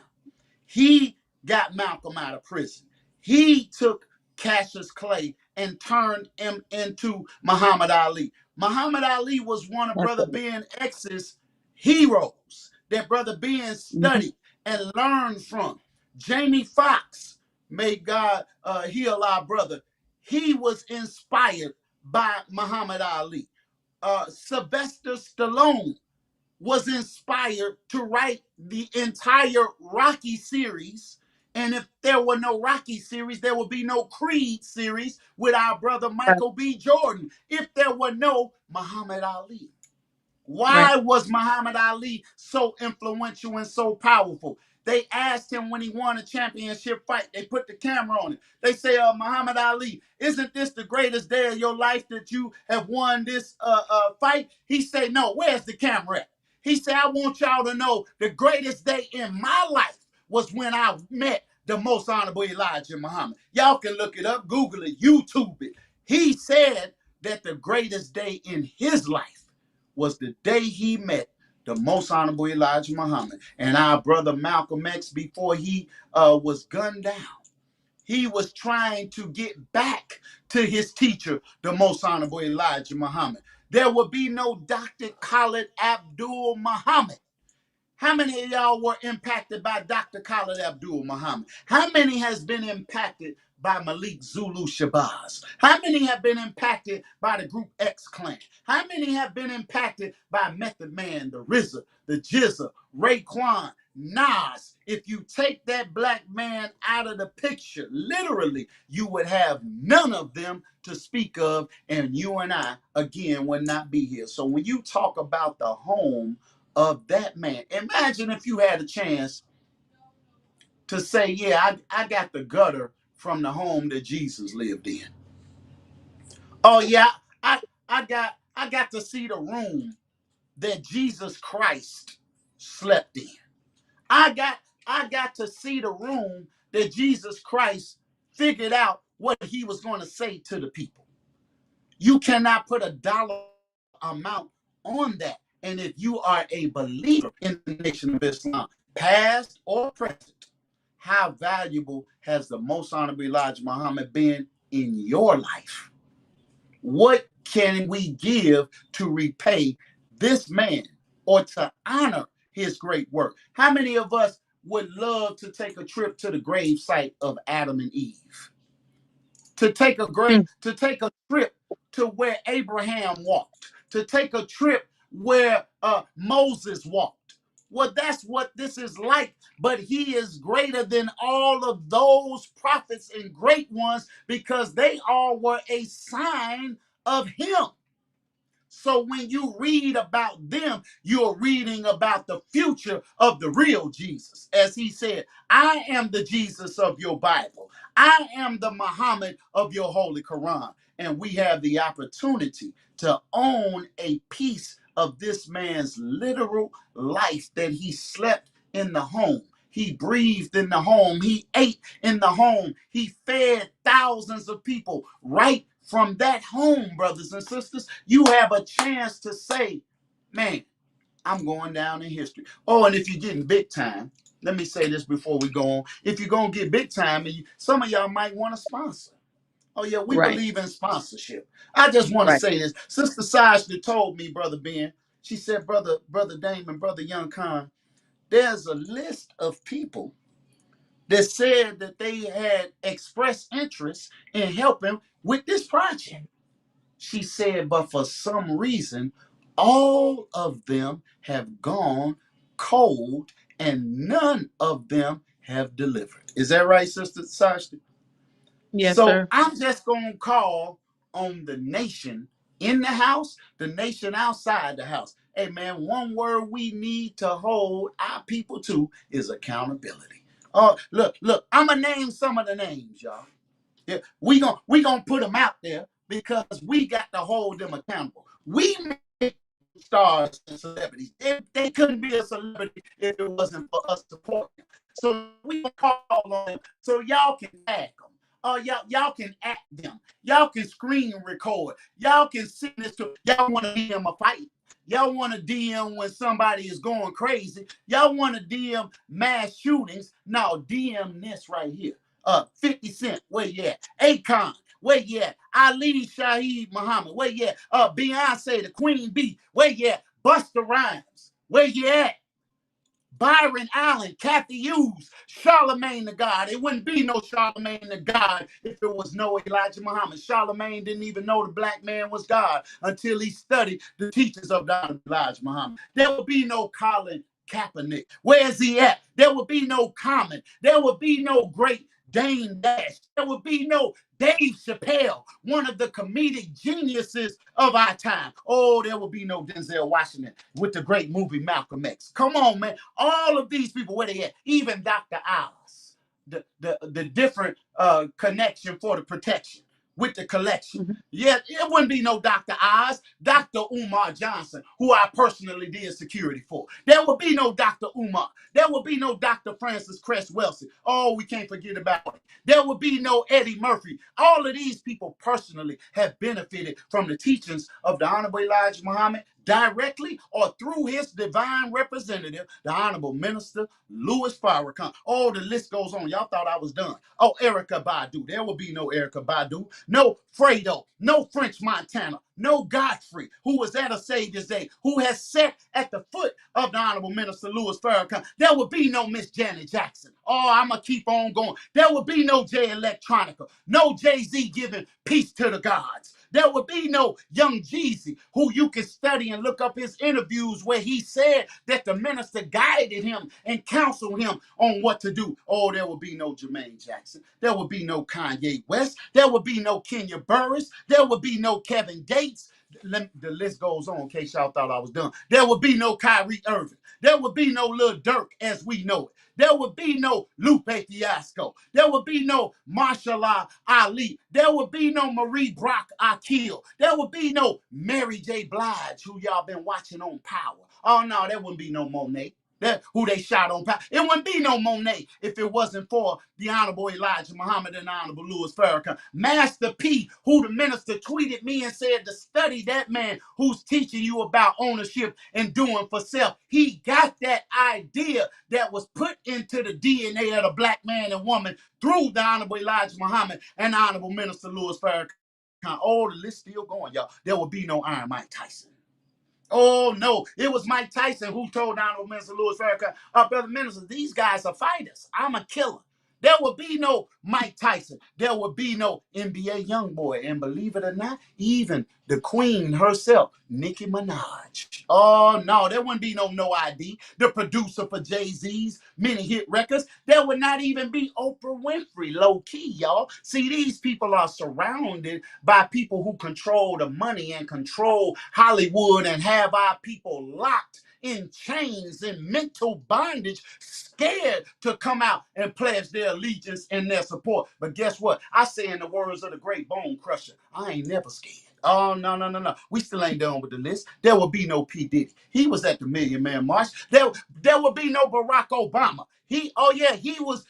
He got Malcolm out of prison. He took Cassius Clay and turned him into Muhammad Ali. Muhammad Ali was one of Brother Ben X's heroes that Brother Ben studied and learned from. Jamie Foxx, may God heal our brother, he was inspired by Muhammad Ali. Sylvester Stallone was inspired to write the entire Rocky series. And if there were no Rocky series, there would be no Creed series with our brother Michael B. Jordan. If there were no Muhammad Ali. Why was Muhammad Ali so influential and so powerful? They asked him when he won a championship fight. They put the camera on him. They say, Muhammad Ali, isn't this the greatest day of your life that you have won this fight? He said, no, where's the camera at? He said, I want y'all to know the greatest day in my life was when I met the most honorable Elijah Muhammad. Y'all can look it up, Google it, YouTube it. He said that the greatest day in his life was the day he met the most honorable Elijah Muhammad. And our brother Malcolm X, before he was gunned down, he was trying to get back to his teacher, the most honorable Elijah Muhammad. There would be no Dr. Khalid Abdul Muhammad. How many of y'all were impacted by Dr. Khalid Abdul Muhammad? How many has been impacted by Malik Zulu Shabazz? How many have been impacted by the Group X Clan? How many have been impacted by Method Man, the RZA, the Jizza, Raekwon, Nas? If you take that black man out of the picture, literally, you would have none of them to speak of, and you and I, again, would not be here. So when you talk about the home of that man, imagine if you had a chance to say, yeah, I got the gutter from the home that Jesus lived in. Oh yeah, I got to see the room that Jesus Christ slept in. I got to see the room that Jesus Christ figured out what he was going to say to the people. You cannot put a dollar amount on that. And if you are a believer in the Nation of Islam, past or present, how valuable has the most honorable Elijah Muhammad been in your life? What can we give to repay this man or to honor his great work? How many of us would love to take a trip to the grave site of Adam and Eve? To take a trip to where Abraham walked, to take a trip where Moses walked. Well, that's what this is like, but he is greater than all of those prophets and great ones because they all were a sign of him. So when you read about them, you're reading about the future of the real Jesus. As he said, I am the Jesus of your Bible. I am the Muhammad of your Holy Quran. And we have the opportunity to own a piece of this man's literal life that he slept in the home. He breathed in the home. He ate in the home. He fed thousands of people right from that home, brothers and sisters. You have a chance to say, man, I'm going down in history. Oh, and if you're getting big time, let me say this before we go on. If you're going to get big time, and some of y'all might want to sponsor. Oh yeah, we Right. believe in sponsorship. I just want to Right. say this. Sister Sajda told me, Brother Ben, she said, Brother Damon, Brother Young Khan, there's a list of people that said that they had expressed interest in helping with this project. She said, but for some reason, all of them have gone cold and none of them have delivered. Is that right, Sister Sajda? Yes, So sir. I'm just going to call on the nation in the house, the nation outside the house. Hey, man, one word we need to hold our people to is accountability. Oh, look, I'm going to name some of the names, y'all. Yeah, we gonna put them out there because we got to hold them accountable. We make stars and celebrities. They couldn't be a celebrity if it wasn't for us supporting them. So we gonna call on them so y'all can tag them. Y'all can act them. Y'all can screen record. Y'all can send this to. Y'all want to DM a fight. Y'all want to DM when somebody is going crazy. Y'all want to DM mass shootings. Now DM this right here. 50 Cent, where you at? Akon, where you at? Ali Shaheed Muhammad, where you at? Beyonce, the Queen Bee, where you at? Busta Rhymes, where you at? Byron Allen, Kathy Hughes, Charlemagne the God. It wouldn't be no Charlemagne the God if there was no Elijah Muhammad. Charlemagne didn't even know the black man was God until he studied the teachings of Elijah Muhammad. There would be no Colin Kaepernick. Where's he at? There would be no Common. There would be no great Dame Dash. There would be no Dave Chappelle, one of the comedic geniuses of our time. Oh, there will be no Denzel Washington with the great movie Malcolm X. Come on, man. All of these people, where they at? Even Dr. Oz, the different connection for the protection with the collection. Mm-hmm. Yeah, it wouldn't be no Dr. Oz, Dr. Umar Johnson, who I personally did security for. There would be no Dr. Umar. There would be no Dr. Francis Cress Welsing. Oh, we can't forget about it. There would be no Eddie Murphy. All of these people personally have benefited from the teachings of the Honorable Elijah Muhammad directly or through his divine representative, the Honorable Minister Louis Farrakhan. Oh, the list goes on. Y'all thought I was done. Oh, Erykah Badu. There will be no Erykah Badu. No Fredo. No French Montana. No Godfrey, who was at a Savior's Day, who has sat at the foot of the Honorable Minister Louis Farrakhan. There will be no Miss Janet Jackson. Oh, I'm going to keep on going. There will be no Jay Electronica. No Jay-Z giving peace to the gods. There would be no young Jeezy, who you can study and look up his interviews where he said that the minister guided him and counseled him on what to do. Oh, there would be no Jermaine Jackson. There would be no Kanye West. There would be no Kenya Burris. There would be no Kevin Gates. The list goes on in case y'all thought I was done. There would be no Kyrie Irving. There would be no Lil Durk as we know it. There would be no Lupe Fiasco. There would be no Marshala Ali. There would be no Marie Brock Akil. There would be no Mary J. Blige, who y'all been watching on Power. Oh, no, there wouldn't be no Monet. Who they shot on Power. It wouldn't be no Monet if it wasn't for the Honorable Elijah Muhammad and the Honorable Louis Farrakhan. Master P, who the minister tweeted me and said to study that man who's teaching you about ownership and doing for self. He got that idea that was put into the DNA of the black man and woman through the Honorable Elijah Muhammad and the Honorable Minister Louis Farrakhan. Oh, the list still going, y'all. There will be no Iron Mike Tyson. Oh, no. It was Mike Tyson who told Honorable Minister Louis Farrakhan, Brother Minister, these guys are fighters. I'm a killer. There will be no Mike Tyson. There will be no NBA YoungBoy. And believe it or not, even the queen herself, Nicki Minaj. Oh, no, there wouldn't be no ID. The producer for Jay-Z's many hit records. There would not even be Oprah Winfrey, low-key, y'all. See, these people are surrounded by people who control the money and control Hollywood and have our people locked in chains and mental bondage, scared to come out and pledge their allegiance and their support. But guess what? I say in the words of the great Bone Crusher, I ain't never scared. Oh, no. We still ain't done with the list. There will be no P. Diddy. He was at the Million Man March. There will be no Barack Obama. He was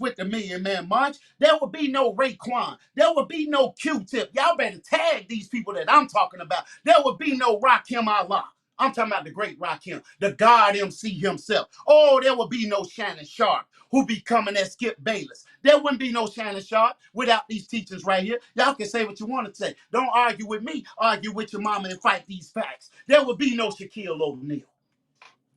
with the Million Man March. There will be no Raekwon. There will be no Q-Tip. Y'all better tag these people that I'm talking about. There will be no Rakim Allah. I'm talking about the great Rakim, the God MC himself. Oh, there would be no Shannon Sharp who be coming at Skip Bayless. There wouldn't be no Shannon Sharp without these teachings right here. Y'all can say what you want to say. Don't argue with me. Argue with your mama and fight these facts. There would be no Shaquille O'Neal.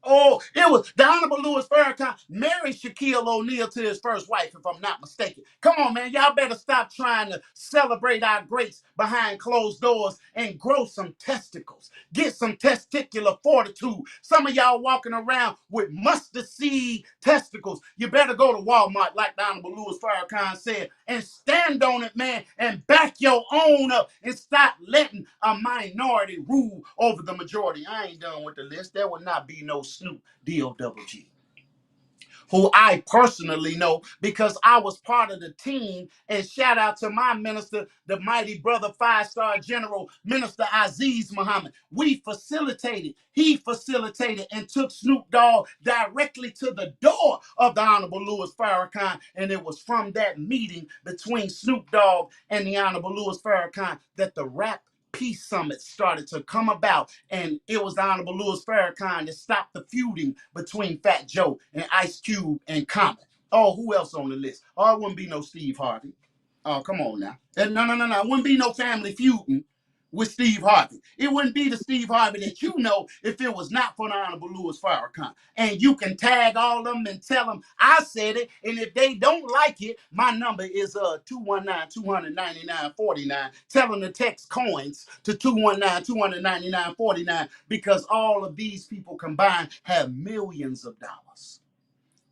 Oh, it was the Honorable Louis Farrakhan married Shaquille O'Neal to his first wife, if I'm not mistaken. Come on, man. Y'all better stop trying to celebrate our greats behind closed doors and grow some testicles. Get some testicular fortitude. Some of y'all walking around with mustard seed testicles. You better go to Walmart, like the Honorable Louis Farrakhan said, and stand on it, man, and back your own up and stop letting a minority rule over the majority. I ain't done with the list. There will not be no Snoop D-O-double-G, who I personally know because I was part of the team. And shout out to my minister, the mighty brother, 5-star general, Minister Aziz Muhammad. He facilitated and took Snoop Dogg directly to the door of the Honorable Louis Farrakhan. And it was from that meeting between Snoop Dogg and the Honorable Louis Farrakhan that the rap Peace Summit started to come about, and it was the Honorable Louis Farrakhan that stopped the feuding between Fat Joe and Ice Cube and Common. Oh, who else on the list? Oh, it wouldn't be no Steve Harvey. Oh, come on now. No. It wouldn't be no family feuding with Steve Harvey. It wouldn't be the Steve Harvey that you know if it was not for the Honorable Louis Farrakhan. And you can tag all of them and tell them I said it. And if they don't like it, my number is 219-299-49. Tell them to text coins to 219-299-49 because all of these people combined have millions of dollars.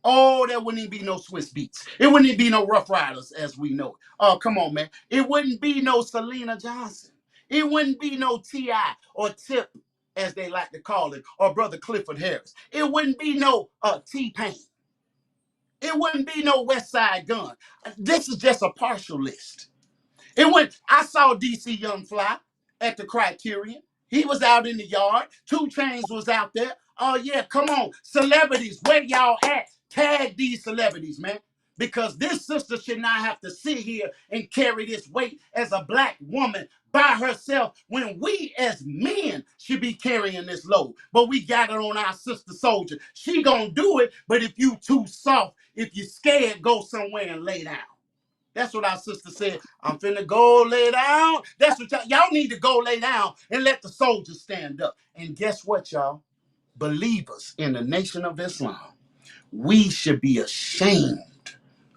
Oh, there wouldn't even be no Swiss Beats. It wouldn't even be no Rough Riders as we know it. Oh, come on, man. It wouldn't be no Selena Johnson. It wouldn't be no T.I. or Tip, as they like to call it, or Brother Clifford Harris. It wouldn't be no T-Pain. It wouldn't be no West Side Gun. This is just a partial list. I saw DC Young Fly at the Criterion. He was out in the yard. 2 Chainz was out there. Oh, yeah, come on. Celebrities, where y'all at? Tag these celebrities, man. Because this sister should not have to sit here and carry this weight as a black woman by herself when we as men should be carrying this load. But we got it on our sister soldier. She gonna do it, but if you too soft, if you scared, go somewhere and lay down. That's what our sister said. I'm finna go lay down. That's what y'all need to go lay down and let the soldiers stand up. And guess what, y'all? Believers in the Nation of Islam, we should be ashamed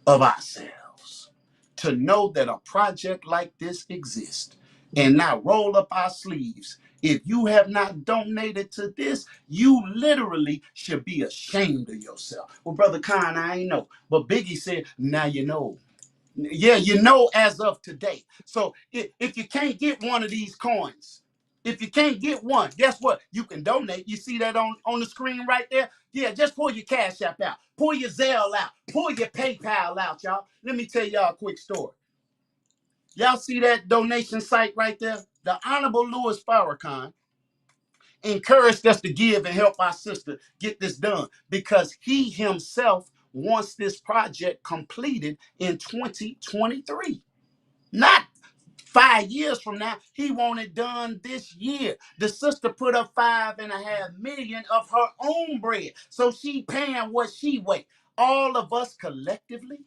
of ourselves to know that a project like this exists and not roll up our sleeves. If you have not donated to this, you literally should be ashamed of yourself. Well, Brother Khan, I ain't know. But Biggie said, now you know. Yeah, you know as of today. So if you can't get one of these coins, if you can't get one, guess what? You can donate. You see that on the screen right there? Yeah, just pull your Cash App out. Pull your Zelle out. Pull your PayPal out, y'all. Let me tell y'all a quick story. Y'all see that donation site right there? The Honorable Louis Farrakhan encouraged us to give and help our sister get this done because he himself wants this project completed in 2023. Not 5 years from now. He want it done this year. The sister put up $5.5 million of her own bread. So she paying what she weigh. All of us collectively,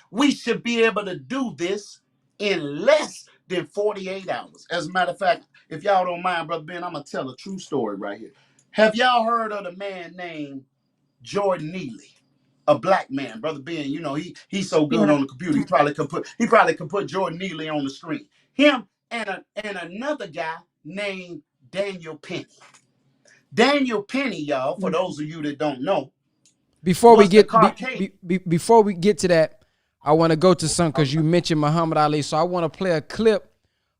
we should be able to do this in less than 48 hours. As a matter of fact, if y'all don't mind, Brother Ben, I'm going to tell a true story right here. Have y'all heard of the man named Jordan Neely? A black man, Brother Ben, you know, he's so good on the computer. He probably could put Jordan Neely on the screen. Him and another guy named Daniel Penny. Daniel Penny, y'all, for those of you that don't know, before we get to that, I want to go to some because you mentioned Muhammad Ali. So I want to play a clip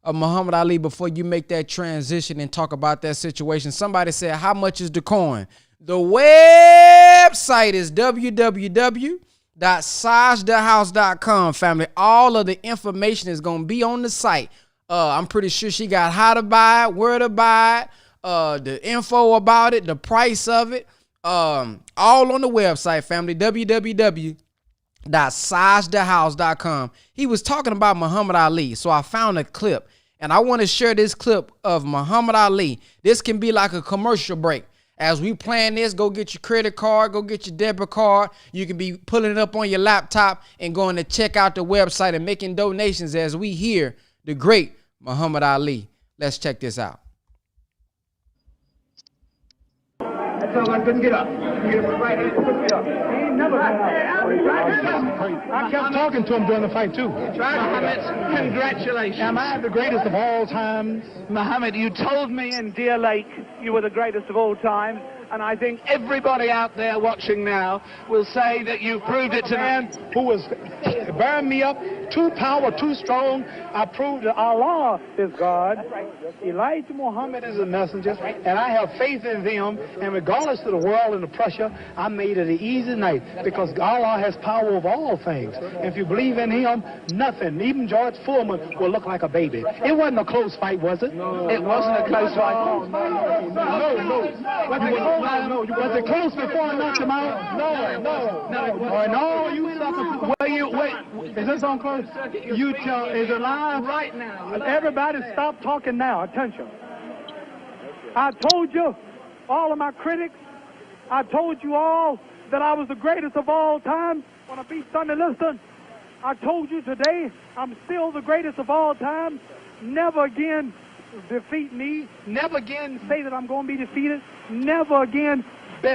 of Muhammad Ali before you make that transition and talk about that situation. Somebody said, how much is the coin? The website is www.sajdahouse.com, family. All of the information is going to be on the site. I'm pretty sure she got how to buy it, where to buy it, the info about it, the price of it. All on the website, family, www.sajdahouse.com. He was talking about Muhammad Ali, so I found a clip, And I want to share this clip of Muhammad Ali. This can be like a commercial break. As we plan this, go get your credit card, go get your debit card. You can be pulling it up on your laptop and going to check out the website and making donations as we hear the great Muhammad Ali. Let's check this out. That's all I couldn't get up. Get up right hand, put me up. He ain't never been up. I kept talking to him during the fight, too. Muhammad, congratulations. Am I the greatest of all times? Muhammad, you told me in Deer Lake you were the greatest of all time, and I think everybody out there watching now will say that you've proved it to Man who was bearing me up, too powerful, too strong. I proved that Allah is God. Elijah Muhammad is a messenger, and I have faith in them. And regardless of the world and the pressure, I made it an easy night because Allah has power over all things. If you believe in Him, nothing, even George Foreman, will look like a baby. It wasn't a close fight, was it? No, it wasn't a close fight. No. Was it close before I knocked him out? No, you sucker. Wait. Is this on close? You tell, is it live? Right now. Everybody stop talking now. Attention. I told you, all of my critics, I told you all that I was the greatest of all time when I beat Sonny Liston. I told you today I'm still the greatest of all time. Never again defeat me. Never again say that I'm going to be defeated. Never again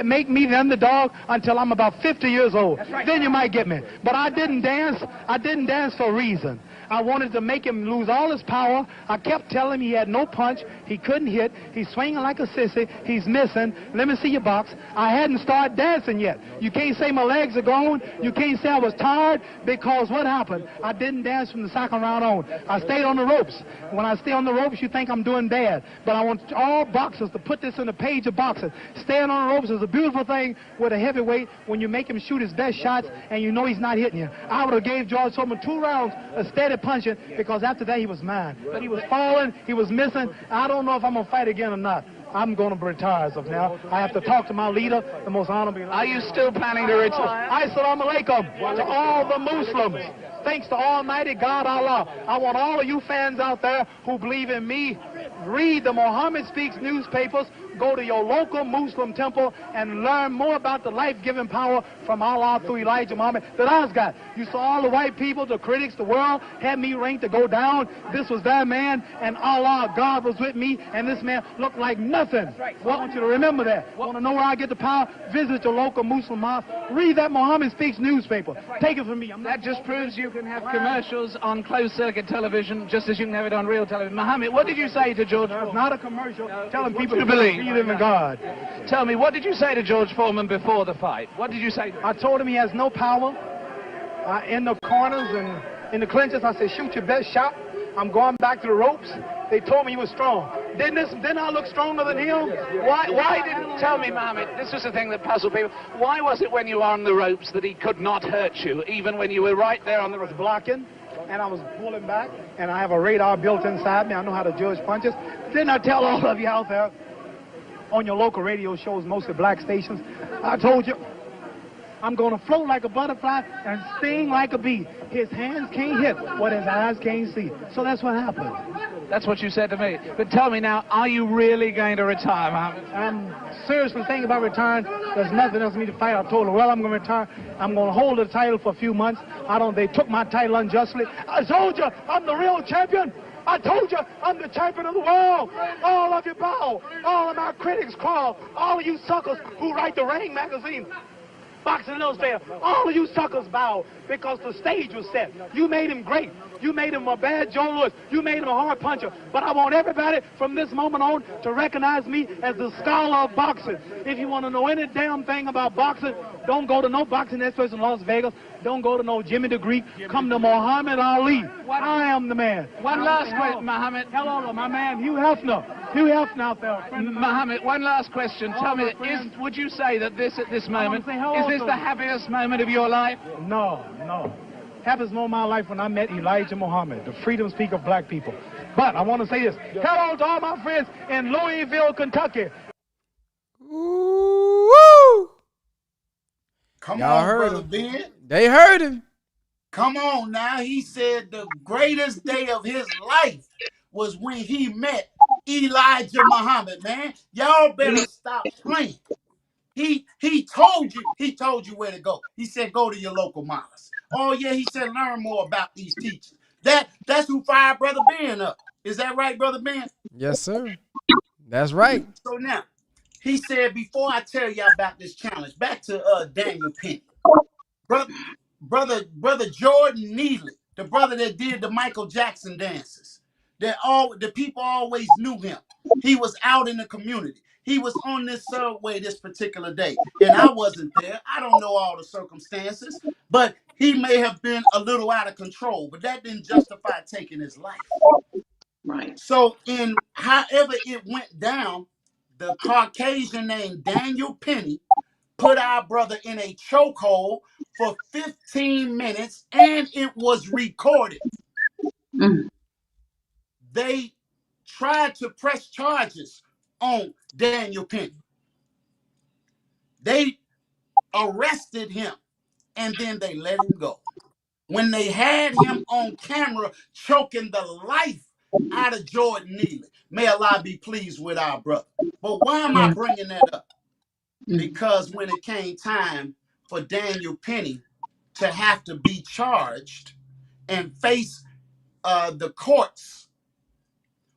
make me the underdog until I'm about 50 years old. Right. Then you might get me. But I didn't dance. I didn't dance for a reason. I wanted to make him lose all his power. I kept telling him he had no punch. He couldn't hit. He's swinging like a sissy. He's missing. Let me see your box. I hadn't started dancing yet. You can't say my legs are gone. You can't say I was tired because what happened? I didn't dance from the second round on. I stayed on the ropes. When I stay on the ropes, you think I'm doing bad. But I want all boxers to put this in the page of boxing. Staying on the ropes is a beautiful thing with a heavyweight when you make him shoot his best shots and you know he's not hitting you. I would have gave George Foreman 2 rounds of steady punching because after that he was mine. But he was falling, he was missing. I don't know if I'm going to fight again or not. I'm going to retire as of now. I have to talk to my leader, the most honorable. Are you still planning to retire? Assalamu alaikum to all the Muslims. Thanks to Almighty God Allah. I want all of you fans out there who believe in me, read the Muhammad Speaks newspapers, go to your local Muslim temple and learn more about the life-giving power from Allah through Elijah Muhammad that I've got. You saw all the white people, the critics, the world had me ranked to go down. This was their man, and Allah, God was with me, and this man looked like nothing. I want you to remember that. Want to know where I get the power? Visit your local Muslim mosque. Read that Muhammad Speaks newspaper. Take it from me. That just proves you can have commercials on closed-circuit television just as you can have it on real television. Muhammad, what did you say to George Foreman? It's not a commercial. Telling people to believe in God. Tell me, what did you say to George Foreman before the fight? What did you say to him? I told him he has no power. In the corners and in the clinches, I said, shoot your best shot. I'm going back to the ropes. They told me he was strong. Didn't I look stronger than him? Why didn't tell me, Muhammad? This was the thing that puzzled people. Why was it when you were on the ropes that he could not hurt you, even when you were right there on the ropes? Blocking, and I was pulling back, and I have a radar built inside me. I know how to judge punches. Didn't I tell all of you out there on your local radio shows, mostly black stations? I told you, I'm going to float like a butterfly and sting like a bee. His hands can't hit what his eyes can't see. So that's what happened. That's what you said to me. But tell me now, are you really going to retire, Muhammad? I'm seriously thinking about retiring. There's nothing else for me to fight. I told her, well, I'm going to retire. I'm going to hold the title for a few months. They took my title unjustly. I told you, I'm the real champion. I told you, I'm the champion of the world. All of you bow. All of my critics crawl. All of you suckers who write the Ring magazine, Boxing Illustrated, all of you suckers bow because the stage was set. You made him great. You made him a bad Joe Louis. You made him a hard puncher. But I want everybody from this moment on to recognize me as the scholar of boxing. If you want to know any damn thing about boxing, don't go to no boxing experts in Las Vegas. Don't go to no Jimmy the Greek. Come to Muhammad Ali. I am the man. One last question, Muhammad. Hello, my man, Hugh Hefner. Hugh Hefner out there. Muhammad, one last question. Tell me, would you say that this, at this moment, is this the happiest moment of your life? No. Happiest moment of my life when I met Elijah Muhammad, the freedom speaker of black people. But I want to say this. Hello to all my friends in Louisville, Kentucky. Woo! Come Y'all on, heard Brother him. Ben. They heard him. Come on now. He said the greatest day of his life was when he met Elijah Muhammad, man. Y'all better stop playing. He told you where to go. He said, go to your local mosque. Oh, yeah, he said, learn more about these teachers. That's who fired Brother Ben up. Is that right, Brother Ben? Yes, sir. That's right. So now, he said, before I tell y'all about this challenge, back to Daniel Penny. Brother Jordan Neely, the brother that did the Michael Jackson dances. The people always knew him. He was out in the community. He was on this subway this particular day, and I wasn't there. I don't know all the circumstances, but he may have been a little out of control, but that didn't justify taking his life. Right. So in however it went down, the Caucasian named Daniel Penny put our brother in a chokehold for 15 minutes, and it was recorded. Mm. They tried to press charges on Daniel Penny. They arrested him, and then they let him go. When they had him on camera choking the life out of Jordan Neely, may Allah be pleased with our brother. But why am I bringing that up? Because when it came time for Daniel Penny to have to be charged and face the courts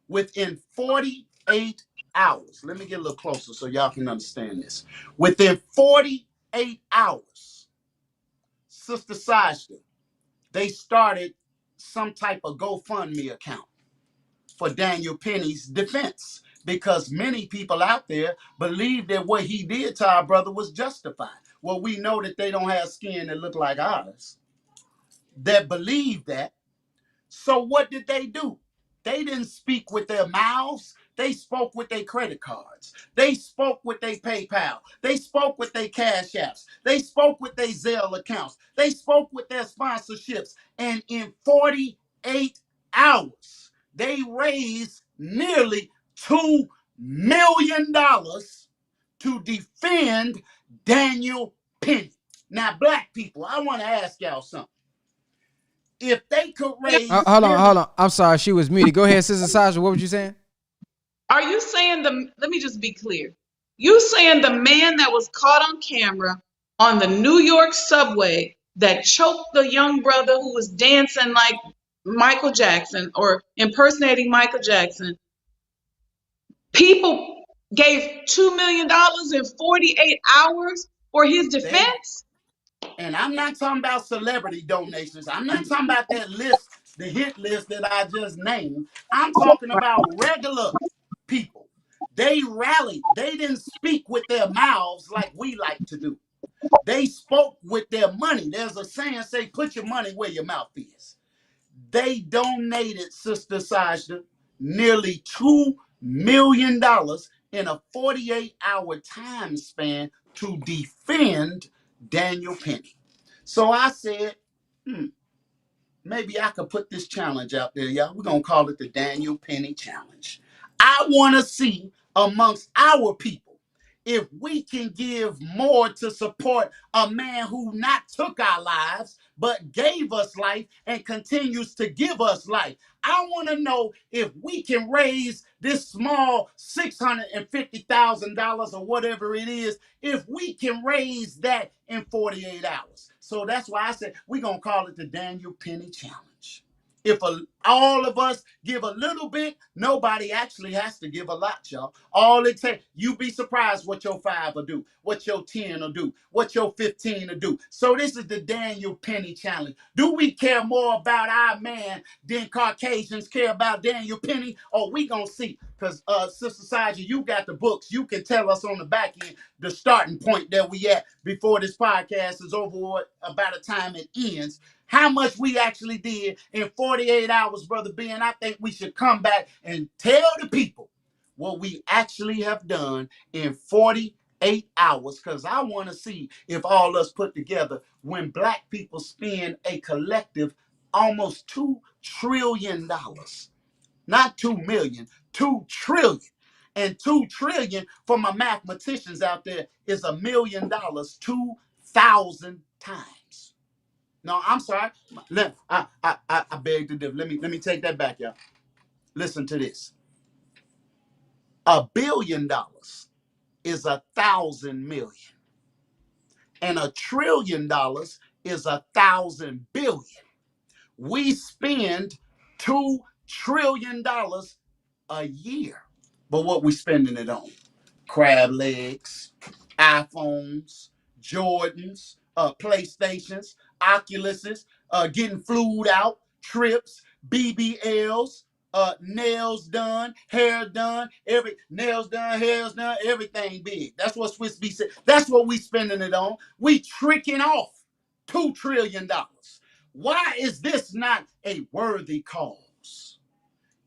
within 48 hours. Let me get a little closer so y'all can understand this. Within 48 hours, Sister Sajda, they started some type of GoFundMe account for Daniel Penny's defense, because many people out there believe that what he did to our brother was justified. Well, we know that they don't have skin that look like ours that believe that. So what did they do? They didn't speak with their mouths. They spoke with their credit cards. They spoke with their PayPal. They spoke with their Cash Apps. They spoke with their Zelle accounts. They spoke with their sponsorships. And in 48 hours, they raised nearly $2 million to defend Daniel Penny. Now, black people, I want to ask y'all something. If they could raise... Hold on. I'm sorry, she was muted. Go ahead, Sister Sasha. What was you saying? Are you saying let me just be clear. You saying the man that was caught on camera on the New York subway that choked the young brother who was dancing like Michael Jackson or impersonating Michael Jackson, people gave $2 million in 48 hours for his defense? And I'm not talking about celebrity donations. I'm not talking about that list, the hit list that I just named. I'm talking about regular people. They rallied. They didn't speak with their mouths like we like to do. They spoke with their money. There's a saying, say, put your money where your mouth is. They donated, Sister Sajda, nearly $2 million in a 48-hour time span to defend Daniel Penny. So I said, maybe I could put this challenge out there, y'all. We're going to call it the Daniel Penny Challenge. I want to see amongst our people if we can give more to support a man who not took our lives, but gave us life and continues to give us life. I want to know if we can raise this small $650,000 or whatever it is, if we can raise that in 48 hours. So that's why I said we're going to call it the Daniel Penny Challenge. If all of us give a little bit, nobody actually has to give a lot, y'all. All it takes, you be surprised what your 5 will do, what your 10 will do, what your 15 will do. So this is the Daniel Penny Challenge. Do we care more about our man than Caucasians care about Daniel Penny? Oh, we gonna see. Because Sister Sajda, you got the books. You can tell us on the back end the starting point that we at before this podcast is over, about the time it ends. How much we actually did in 48 hours, Brother Ben. I think we should come back and tell the people what we actually have done in 48 hours, because I want to see if all us put together, when black people spend a collective almost $2 trillion, not 2 million, 2 trillion. And 2 trillion for my mathematicians out there is $1 million 2,000 times. No, I'm sorry. I beg to differ. Let me take that back, y'all. Listen to this. $1 billion is 1,000 million. And $1 trillion is 1,000 billion. We spend $2 trillion a year. But what we spending it on? Crab legs, iPhones, Jordans, PlayStations, Oculuses, getting flued out, trips, BBLs, nails done, hair done, nails done, hair's done, everything big. That's what Swiss B said. That's what we spending it on. We tricking off $2 trillion. Why is this not a worthy cause?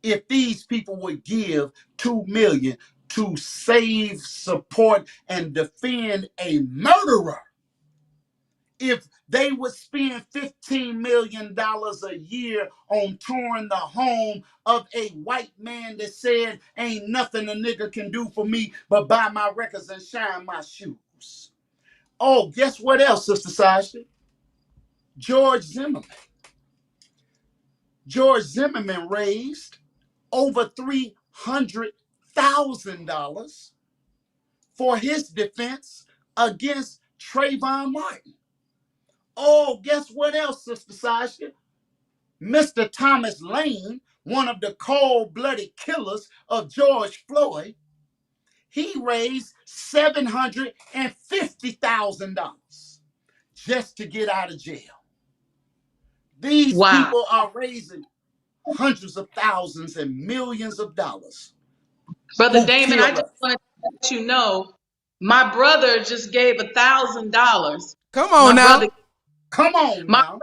If these people would give 2 million to save, support, and defend a murderer, if they would spend $15 million a year on touring the home of a white man that said, ain't nothing a nigga can do for me but buy my records and shine my shoes. Oh, guess what else, Sister Sasha? George Zimmerman. George Zimmerman raised over $300,000 for his defense against Trayvon Martin. Oh, guess what else, Sister Sasha? Mr. Thomas Lane, one of the cold-blooded killers of George Floyd, he raised $750,000 just to get out of jail. These people are raising hundreds of thousands and millions of dollars. Brother Damon, I just want to let you know, my brother just gave $1,000. Come on now. Come on now.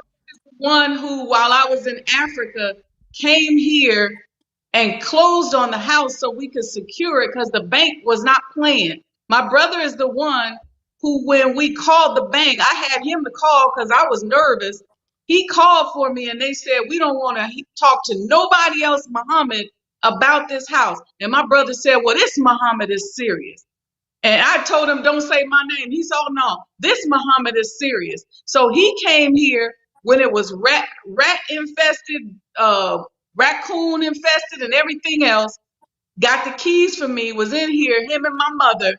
One who, while I was in Africa, came here and closed on the house so we could secure it because the bank was not playing. My brother is the one who, when we called the bank, I had him to call because I was nervous. He called for me and they said, we don't want to talk to nobody else, Muhammad, about this house. And my brother said, well, this Muhammad is serious. And I told him, don't say my name. He said, oh, no, this Muhammad is serious. So he came here when it was rat infested, raccoon infested and everything else, got the keys for me, was in here, him and my mother,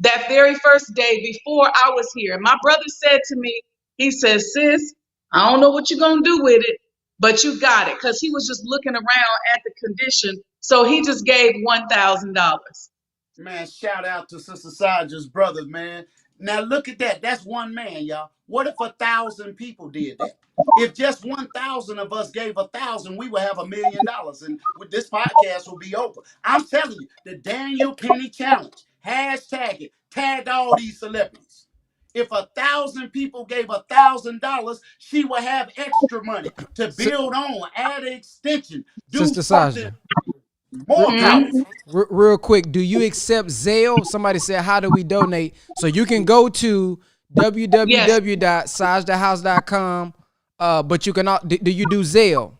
that very first day before I was here. My brother said to me, he says, sis, I don't know what you're going to do with it, but you got it. Because he was just looking around at the condition. So he just gave $1,000. Man, shout out to Sister Saja's brother, man. Now look at that. That's one man, y'all. What if 1,000 people did that? If just 1,000 of us gave 1,000, we would have $1 million, and with this podcast will be over. I'm telling you, the Daniel Penny Challenge. Hashtag it. Tag all these celebrities. If 1,000 people gave $1,000, she would have extra money to build on, add an extension, do Sister something Saja, more powerful. real quick, do you accept Zelle? Somebody said, how do we donate? So you can go to www.sajdahouse.com, but you can, do you do Zelle?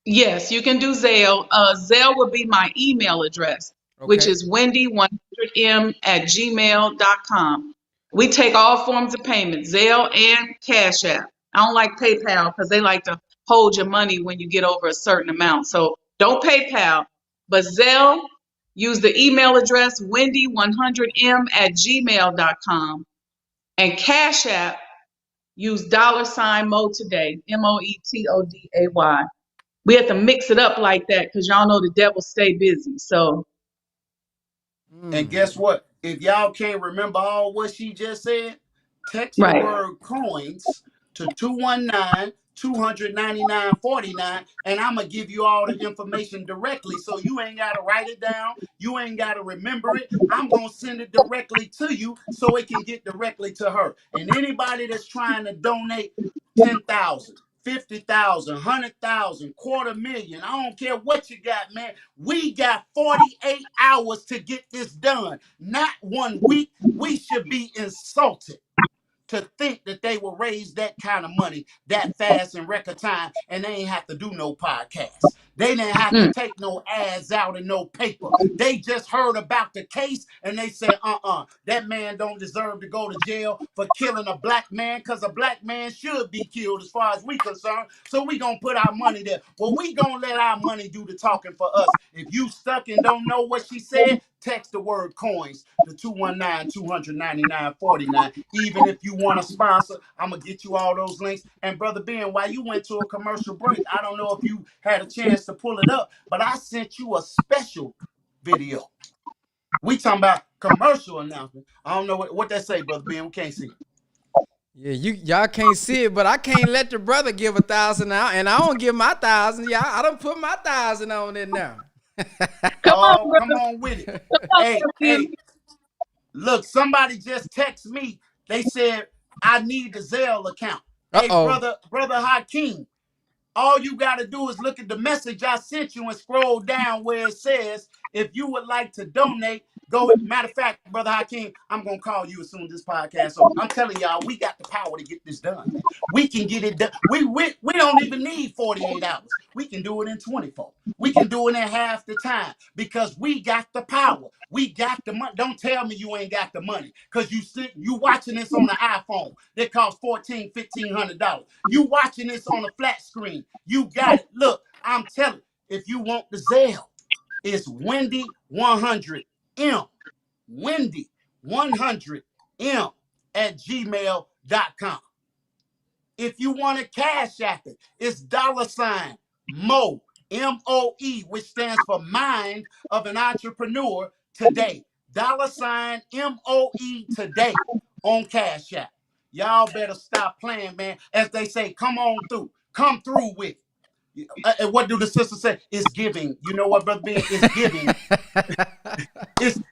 Yes, you can do Zelle. Zelle would be my email address, which is wendy100m@gmail.com. We take all forms of payment, Zelle and Cash App. I don't like PayPal because they like to hold your money when you get over a certain amount. So don't PayPal, but Zelle, use the email address wendy100m@gmail.com. And Cash App, use $ Mo Today, MOETODAY. We have to mix it up like that because y'all know the devil stay busy. So. And guess what? If y'all can't remember all what she just said, text the word coins to 219-299-49, and I'm going to give you all the information directly. So you ain't got to write it down. You ain't got to remember it. I'm going to send it directly to you so it can get directly to her. And anybody that's trying to donate 10,000, 50,000, 100,000, $250,000. I don't care what you got, man. We got 48 hours to get this done. Not 1 week. We should be insulted to think that they will raise that kind of money that fast in record time and they ain't have to do no podcast. They didn't have to take no ads out and no paper. They just heard about the case and they said, that man don't deserve to go to jail for killing a black man, because a black man should be killed as far as we concerned. So we gonna put our money there. Well, we gonna let our money do the talking for us. If you stuck and don't know what she said, text the word coins to 219-299-49. Even if you want to sponsor, I'm going to get you all those links. And Brother Ben, while you went to a commercial break, I don't know if you had a chance to pull it up, but I sent you a special video. We talking about commercial announcement. I don't know what that say, Brother Ben. We can't see it. Yeah, y'all can't see it, but I can't let the brother give 1,000 out, and I don't give my 1,000. Y'all, I don't put my 1,000 on it now. Come on, brother. Come on with it. Come on, Hey, look, somebody just text me. They said, I need the Zelle account. Hey, brother Hakeem, all you got to do is look at the message I sent you and scroll down where it says, if you would like to donate, go. Matter of fact, Brother Hakeem, I'm going to call you as soon as this podcast over. I'm telling y'all, we got the power to get this done, man. We can get it done. We don't even need 48 hours. We can do it in 24. We can do it in half the time because we got the power. We got the money. Don't tell me you ain't got the money, because you watching this on the iPhone that costs $1,400, $1,500. You watching this on a flat screen. You got it. Look, I'm telling you, if you want the Zelle, it's Wendy100M. Wendy100M at gmail.com. If you want to cash app it, it's $Mo, MOE, which stands for Mind of an Entrepreneur Today. $MOE today on Cash App. Y'all better stop playing, man. As they say, come on through. Come through with it. And what do the sisters say? It's giving. You know what, Brother Ben? It's giving.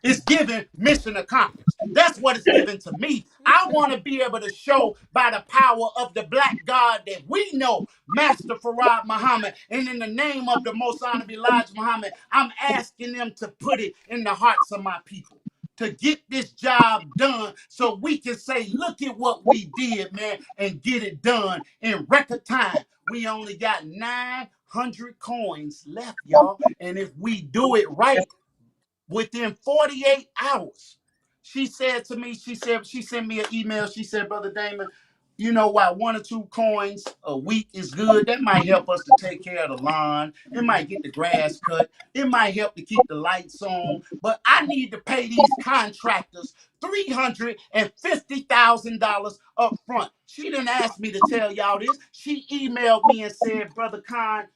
It's giving mission accomplished. That's what it's given to me. I want to be able to show by the power of the black God that we know, Master Farad Muhammad, and in the name of the Most Honorable Elijah Muhammad, I'm asking them to put it in the hearts of my people to get this job done so we can say, look at what we did, man, and get it done in record time. We only got 900 coins left, y'all. And if we do it right, within 48 hours, she said to me, she sent me an email. She said, Brother Damon, you know why 1 or 2 coins a week is good? That might help us to take care of the lawn. It might get the grass cut. It might help to keep the lights on. But I need to pay these contractors $350,000 up front. She didn't ask me to tell y'all this. She emailed me and said, Brother Khan,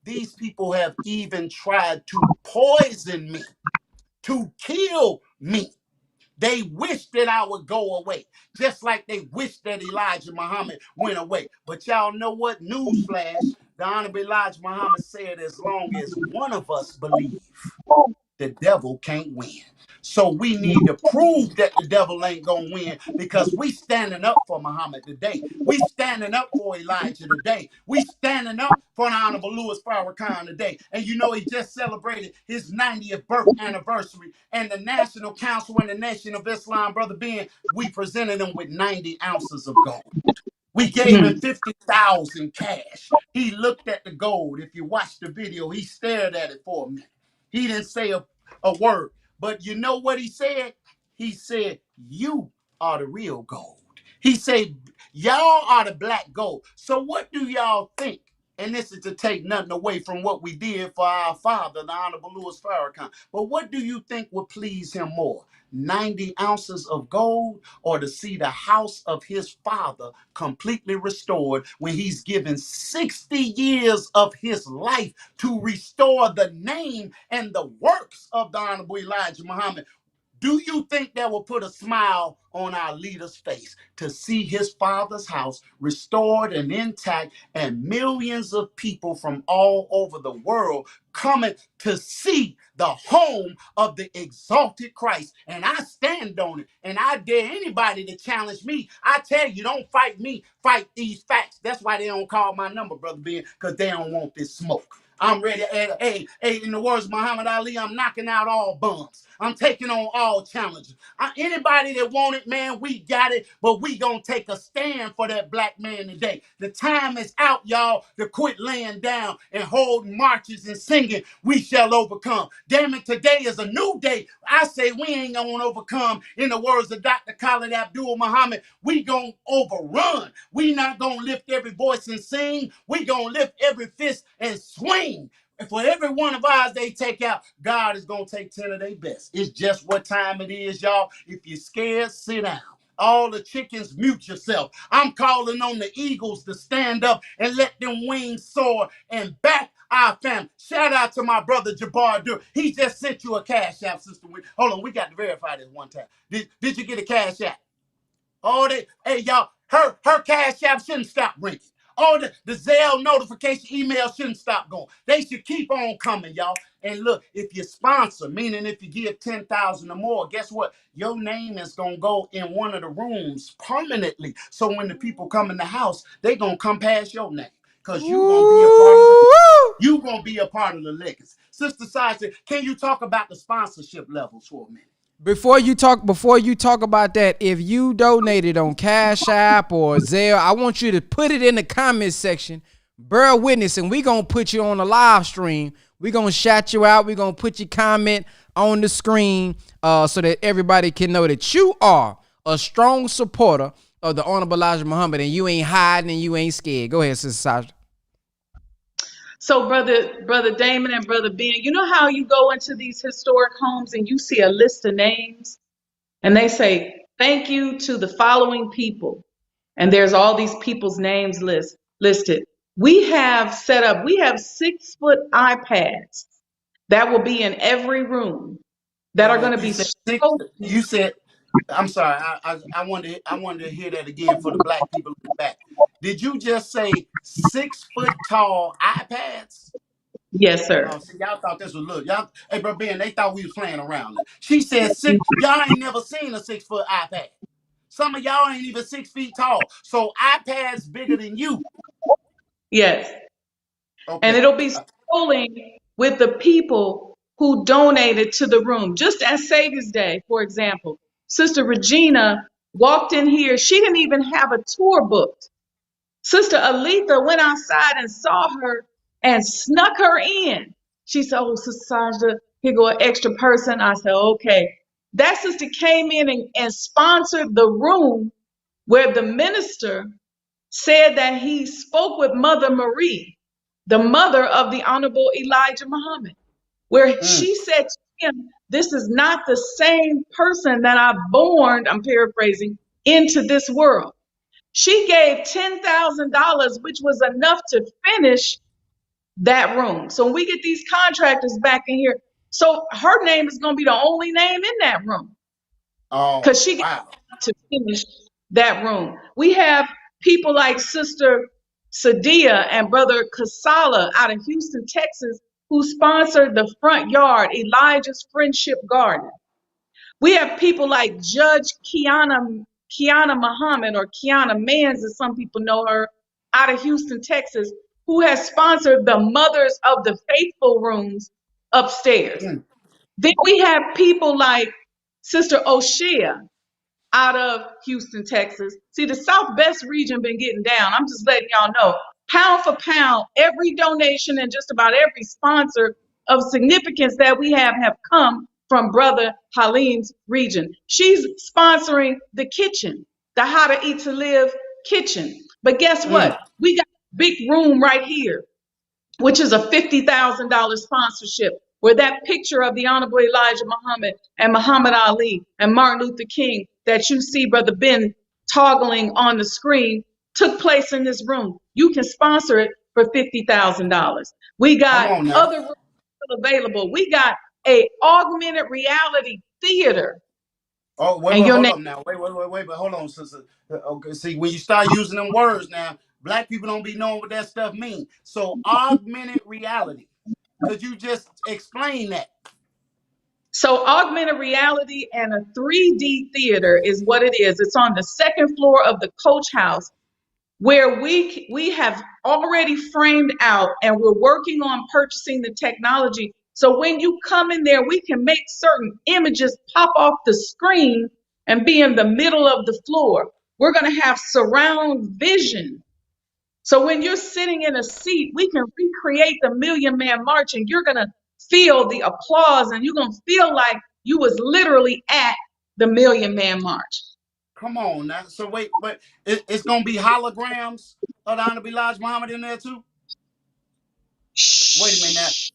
these people have even tried to poison me, to kill me. They wish that I would go away, just like they wish that Elijah Muhammad went away. But y'all know what? Newsflash, the Honorable Elijah Muhammad said, as long as one of us believe, the devil can't win. So we need to prove that the devil ain't gonna win, because we standing up for Muhammad today. We standing up for Elijah today. We standing up for the Honorable Louis Farrakhan today. And you know, he just celebrated his 90th birth anniversary. And the National Council and the Nation of Islam, Brother Ben, we presented him with 90 ounces of gold. We gave him 50,000 cash. He looked at the gold. If you watch the video, he stared at it for a minute. He didn't say a word. But you know what he said? He said, you are the real gold. He said, y'all are the black gold. So what do y'all think? And this is to take nothing away from what we did for our father, the Honorable Louis Farrakhan. But what do you think would please him more? 90 ounces of gold, or to see the house of his father completely restored when he's given 60 years of his life to restore the name and the works of the Honorable Elijah Muhammad? Do you think that will put a smile on our leader's face to see his father's house restored and intact, and millions of people from all over the world coming to see the home of the exalted Christ? And I stand on it, and I dare anybody to challenge me. I tell you, don't fight me, fight these facts. That's why they don't call my number, Brother Ben, because they don't want this smoke. I'm ready. Hey, in the words of Muhammad Ali, I'm knocking out all bums. I'm taking on all challenges. Anybody that want it, man, we got it, but we gonna take a stand for that black man today. The time is out, y'all, to quit laying down and holding marches and singing, we shall overcome. Damn it, today is a new day. I say we ain't gonna overcome. In the words of Dr. Khalid Abdul Muhammad, we gonna overrun. We not gonna lift every voice and sing. We gonna lift every fist and swing. And for every one of ours they take out, God is going to take 10 of their best. It's just what time it is, y'all. If you're scared, sit down. All the chickens, mute yourself. I'm calling on the eagles to stand up and let them wings soar and back our family. Shout out to my brother Jabbar Dur. He just sent you a cash app, Sister. Hold on, we got to verify this one time. Did you get a cash app? Hey y'all, her cash app shouldn't stop ringing. All the Zelle notification email shouldn't stop going. They should keep on coming, y'all. And look, if you sponsor, meaning if you give 10,000 or more, guess what? Your name is gonna go in one of the rooms permanently. So when the people come in the house, they gonna come past your name. Because you gonna be a part of the legacy. Sister Sasha, can you talk about the sponsorship levels for a minute? Before you talk about that, if you donated on Cash App or Zelle, I want you to put it in the comments section. Bear witness, and we gonna put you on the live stream. We gonna shout you out. We gonna put your comment on the screen so that everybody can know that you are a strong supporter of the Honorable Elijah Muhammad, and you ain't hiding and you ain't scared. Go ahead, Sister Sasha. So brother Damon and brother Ben, you know how you go into these historic homes and you see a list of names and they say, thank you to the following people. And there's all these people's names listed. We have 6-foot iPads that will be in every room that are going to be. You said, I'm sorry, I wanted to hear that again for the black people in the back. Did you just say 6-foot tall iPads? Yes, sir. Oh, see, y'all thought this was look. Y'all, hey, bro, Ben, they thought we was playing around. She said y'all ain't never seen a 6-foot iPad. Some of y'all ain't even 6 feet tall. So iPads bigger than you. Yes. Okay. And it'll be scrolling with the people who donated to the room. Just as Savior's Day, for example, Sister Regina walked in here. She didn't even have a tour booked. Sister Aletha went outside and saw her and snuck her in. She said, oh, Sister Sasha, here go an extra person. I said, okay. That sister came in and sponsored the room where the minister said that he spoke with Mother Marie, the mother of the Honorable Elijah Muhammad, where she said to him, this is not the same person that I born, I'm paraphrasing, into this world. She gave $10,000, which was enough to finish that room. So when we get these contractors back in here, so her name is going to be the only name in that room. Because she got to finish that room. We have people like Sister Sadia and Brother Kasala out of Houston, Texas, who sponsored the front yard, Elijah's Friendship Garden. We have people like Judge Kiana Muhammad, or Kiana Mans, as some people know her, out of Houston, Texas, who has sponsored the Mothers of the Faithful rooms upstairs. Then we have people like Sister O'Shea out of Houston, Texas. See, the South Best region been getting down. I'm just letting y'all know. Pound for pound, every donation and just about every sponsor of significance that we have come from Brother Halim's region. She's sponsoring the kitchen, the How to Eat to Live kitchen. But guess what? We got a big room right here, which is a $50,000 sponsorship, where that picture of the Honorable Elijah Muhammad and Muhammad Ali and Martin Luther King that you see Brother Ben toggling on the screen took place in this room. You can sponsor it for $50,000. We got other rooms available. We got a augmented reality theater. Oh, wait, hold up now. Wait, but hold on, sister. Okay, see, when you start using them words now, black people don't be knowing what that stuff means. So augmented reality. Could you just explain that? So augmented reality and a 3D theater is what it is. It's on the second floor of the Coach House, where we have already framed out, and we're working on purchasing the technology So when you come in there, we can make certain images pop off the screen and be in the middle of the floor. We're going to have surround vision. So when you're sitting in a seat, we can recreate the Million Man March, and you're going to feel the applause, and you're going to feel like you was literally at the Million Man March. Come on now. So wait, it's gonna be holograms of the Honorable Elijah Muhammad in there too? Wait a minute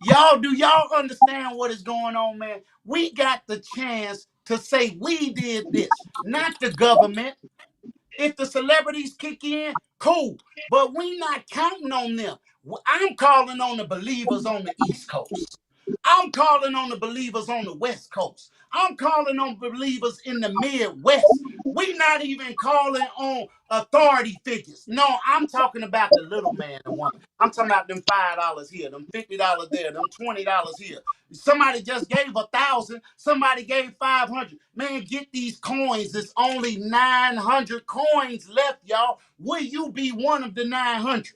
now. Do y'all understand what is going on, man? We got the chance to say we did this, not the government. If the celebrities kick in, cool. But we not counting on them. I'm calling on the believers on the East Coast. I'm calling on the believers on the West Coast. I'm calling on believers in the Midwest. We not even calling on authority figures. No, I'm talking about the little man and woman. I'm talking about them $5 here, them $50 there, them $20 here. Somebody just gave 1,000. Somebody gave 500. Man, get these coins. There's only 900 coins left, y'all. Will you be one of the 900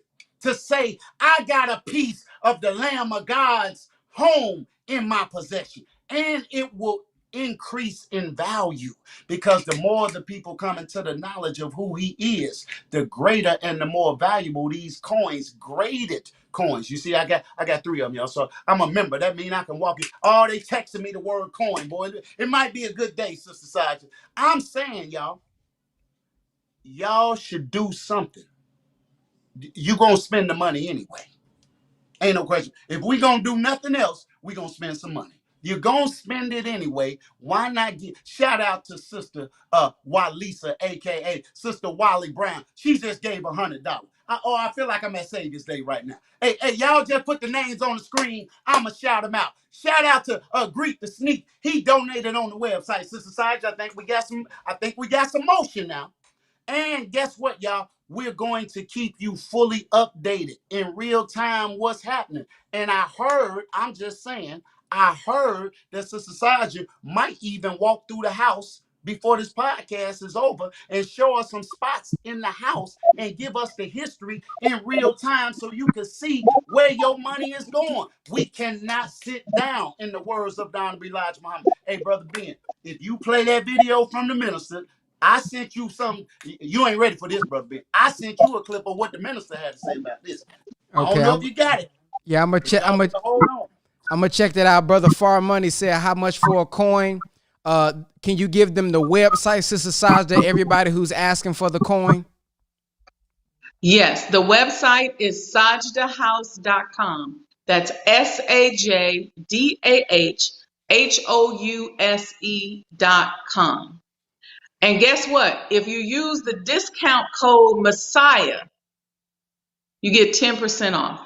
to say, I got a piece of the Lamb of God's home in my possession? And it will increase in value, because the more the people come into the knowledge of who he is, the greater and the more valuable these coins, graded coins. You see, I got 3 of them, y'all. So I'm a member. That means I can walk in. Oh, they texting me the word coin, boy. It might be a good day, Sister Saja. I'm saying, y'all should do something. You gonna spend the money anyway. Ain't no question. If we gonna do nothing else, we gonna spend some money. You're gonna spend it anyway. Why not get shout out to Sister Walisa, aka Sister Wally Brown? She just gave $100. I feel like I'm at Savior's Day right now. Hey, y'all just put the names on the screen. I'ma shout them out. Shout out to Greek the Sneak. He donated on the website. Sister Sage, I think we got some motion now. And guess what, y'all? We're going to keep you fully updated in real time what's happening. And I'm just saying, I heard that Sister Saja might even walk through the house before this podcast is over and show us some spots in the house and give us the history in real time so you can see where your money is going. We cannot sit down, in the words of Don Elijah Muhammad. Hey, Brother Ben, if you play that video from the minister, I sent you something. You ain't ready for this, Brother Ben. I sent you a clip of what the minister had to say about this. I don't know if you got it. Yeah, I'm gonna check that out. Brother Far Money said, how much for a coin? Can you give them the website, Sister Sajda, everybody who's asking for the coin? Yes, the website is sajdahouse.com. That's SAJDAHHOUSE.com. And guess what? If you use the discount code Messiah, you get 10% off.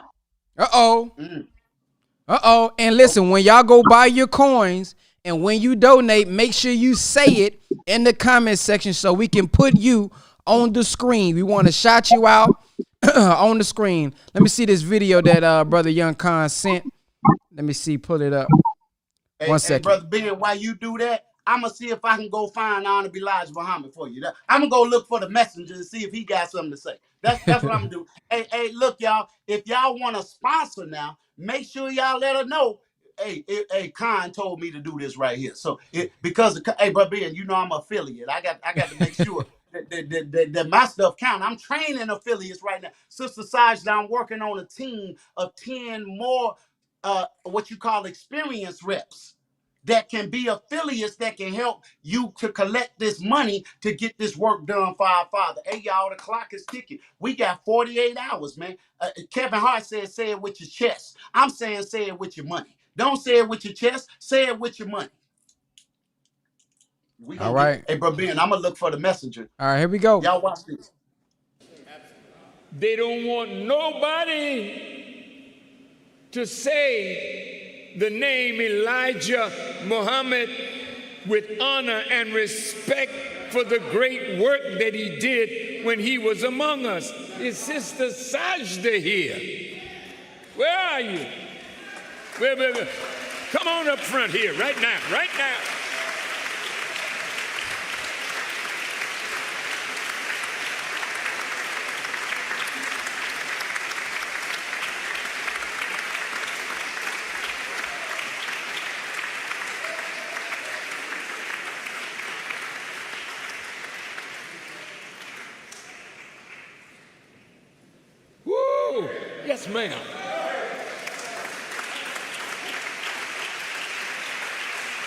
And listen, when y'all go buy your coins and when you donate, make sure you say it in the comment section so we can put you on the screen. We want to shout you out on the screen. Let me see this video that Brother Young Khan sent. Let me see, pull it up. One second. Hey, Brother Ben, while you do that, I'm going to see if I can go find Honorable Elijah Muhammad for you. I'm going to go look for the messenger and see if he got something to say. That's what I'm going to do. Hey, look, y'all, if y'all want to sponsor now, make sure y'all let her know. Hey, Khan told me to do this right here. So, because, hey, Brother Ben, you know I'm an affiliate. I got to make sure that my stuff count. I'm training affiliates right now. Sister Sajda, I'm working on a team of 10 more what you call experienced reps that can be affiliates that can help you to collect this money to get this work done for our Father. Hey, y'all, the clock is ticking. We got 48 hours, man. Kevin Hart said, say it with your chest. I'm saying, say it with your money. Don't say it with your chest. Say it with your money. All right. Hey, bro, Ben, I'm going to look for the messenger. All right, here we go. Y'all watch this. They don't want nobody to say the name Elijah Muhammad with honor and respect for the great work that he did when he was among us. Is Sister Sajda here? Where are you? Where? Come on up front here, right now, right now. Oh, yes, ma'am.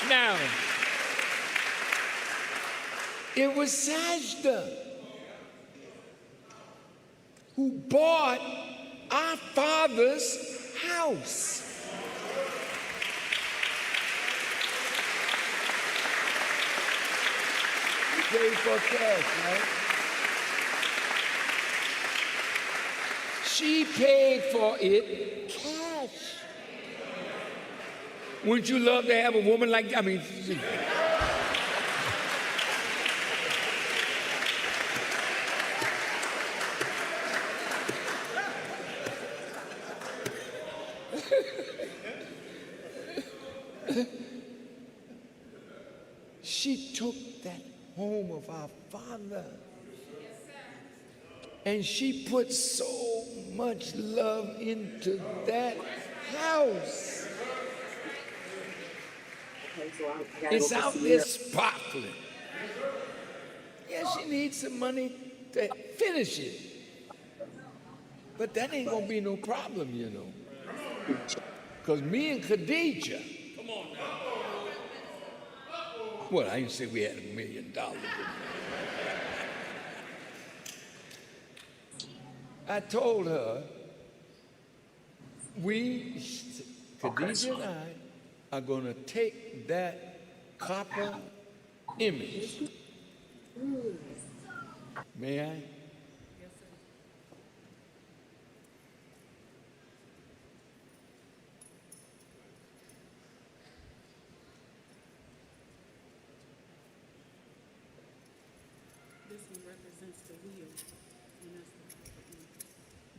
Now, it was Sajda who bought our father's house. Paid for cash, right? She paid for it cash. Wouldn't you love to have a woman like that? I mean, she took that home of our father and she put so much love into that house. It's out there sparkling. Yeah, she needs some money to finish it. But that ain't gonna be no problem, you know. Because me and Khadijah, well, I didn't say we had $1 million. I told her, Khadijah and I, are going to take that copper image. May I?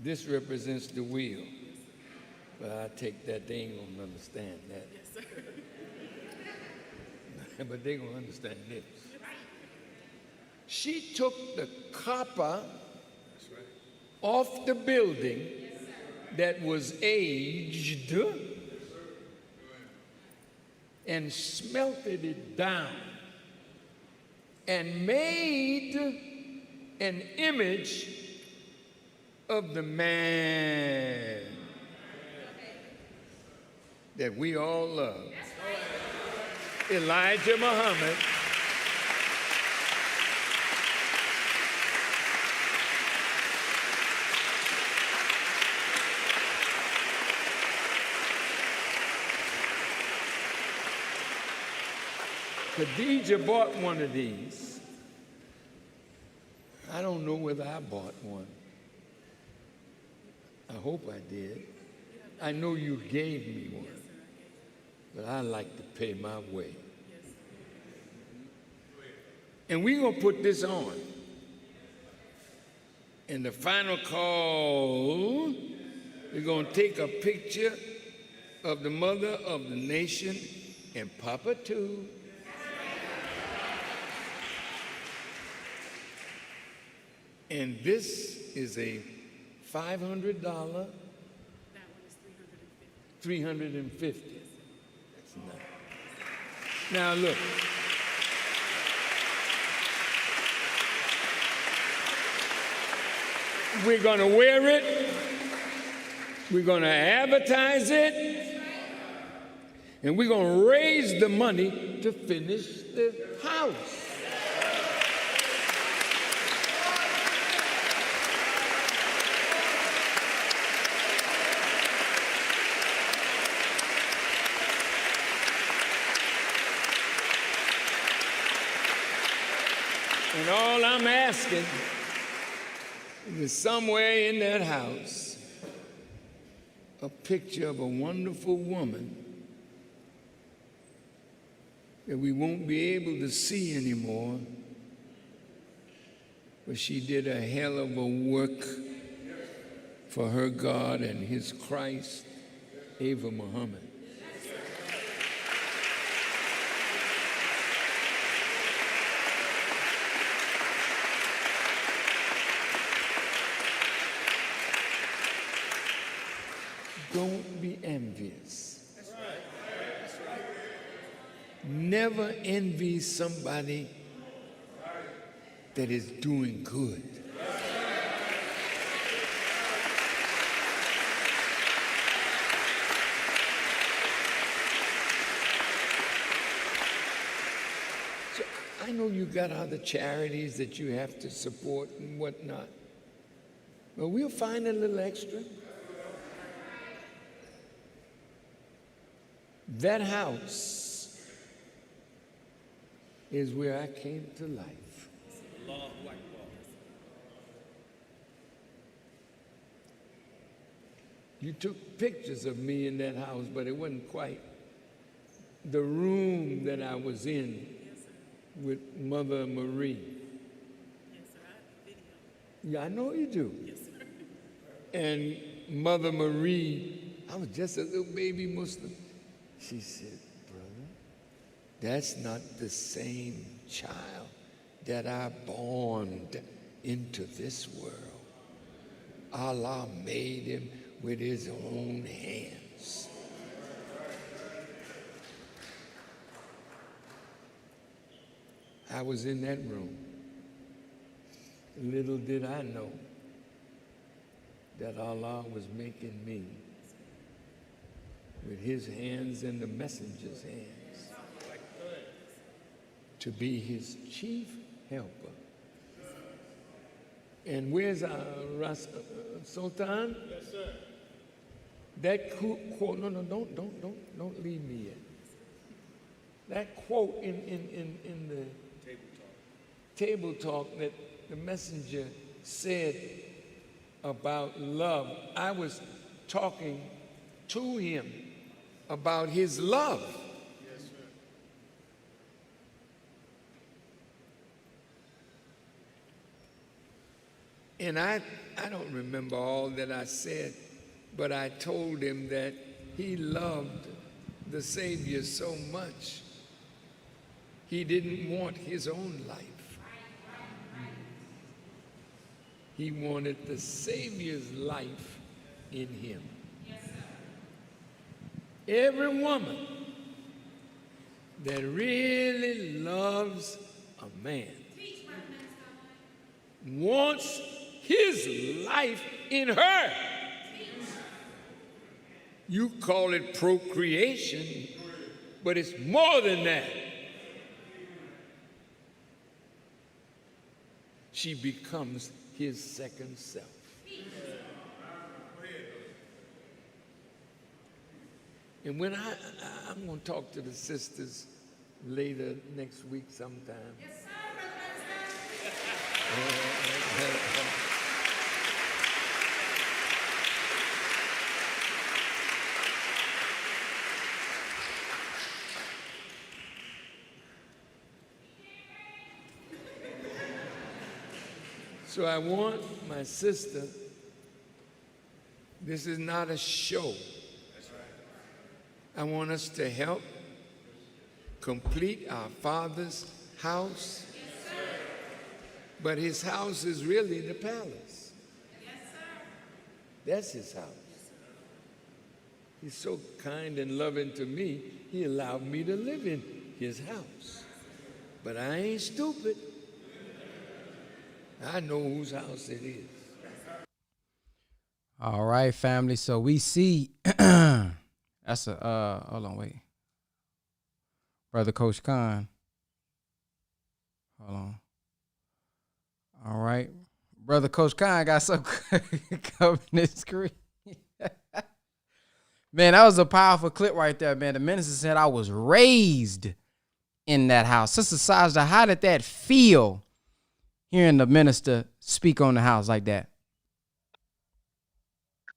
This represents the wheel. But I take that, they ain't gonna understand that. Yes, sir. But they gonna understand this. She took the copper off the building that was aged and smelted it down and made an image of the man that we all love, Elijah Muhammad. Khadijah bought one of these. I don't know whether I bought one. I hope I did. I know you gave me one. But I like to pay my way. And we're going to put this on. In the final call, we're going to take a picture of the mother of the nation and Papa too. And this is a $500. That one is $350. $350. Now look. We're going to wear it. We're going to advertise it. And we're going to raise the money to finish the house. And all I'm asking is somewhere in that house a picture of a wonderful woman that we won't be able to see anymore, but she did a hell of a work for her God and his Christ, Ava Muhammad. Don't be envious. That's right. That's right. Never envy somebody that is doing good. So I know you got other charities that you have to support and whatnot, but we'll find a little extra. That house is where I came to life. You took pictures of me in that house, but it wasn't quite the room that I was in with Mother Marie. Yeah, I know you do. And Mother Marie, I was just a little baby Muslim. She said, brother, that's not the same child that I born into this world. Allah made him with his own hands. I was in that room. Little did I know that Allah was making me with his hands and the messenger's hands to be his chief helper. And where's Sultan? Yes, sir. That quote, no, don't leave me yet. That quote in the table talk that the messenger said about love, I was talking to him about his love. Yes, sir. And I don't remember all that I said, but I told him that he loved the Savior so much, he didn't want his own life. He wanted the Savior's life in him. Every woman that really loves a man wants his life in her. You call it procreation, but it's more than that. She becomes his second self. And when I'm going to talk to the sisters later next week sometime. Yes, sir, So I want my sister, this is not a show. I want us to help complete our Father's house. Yes, but his house is really the palace. Yes, sir. That's his house. He's so kind and loving to me, he allowed me to live in his house. But I ain't stupid. I know whose house it is. All right, family. So we see that's a hold on, wait. Brother Coach Khan. Hold on. All right. Brother Coach Khan got some coming this screen. Man, that was a powerful clip right there, man. The minister said I was raised in that house. Sister Sajda, how did that feel hearing the minister speak on the house like that?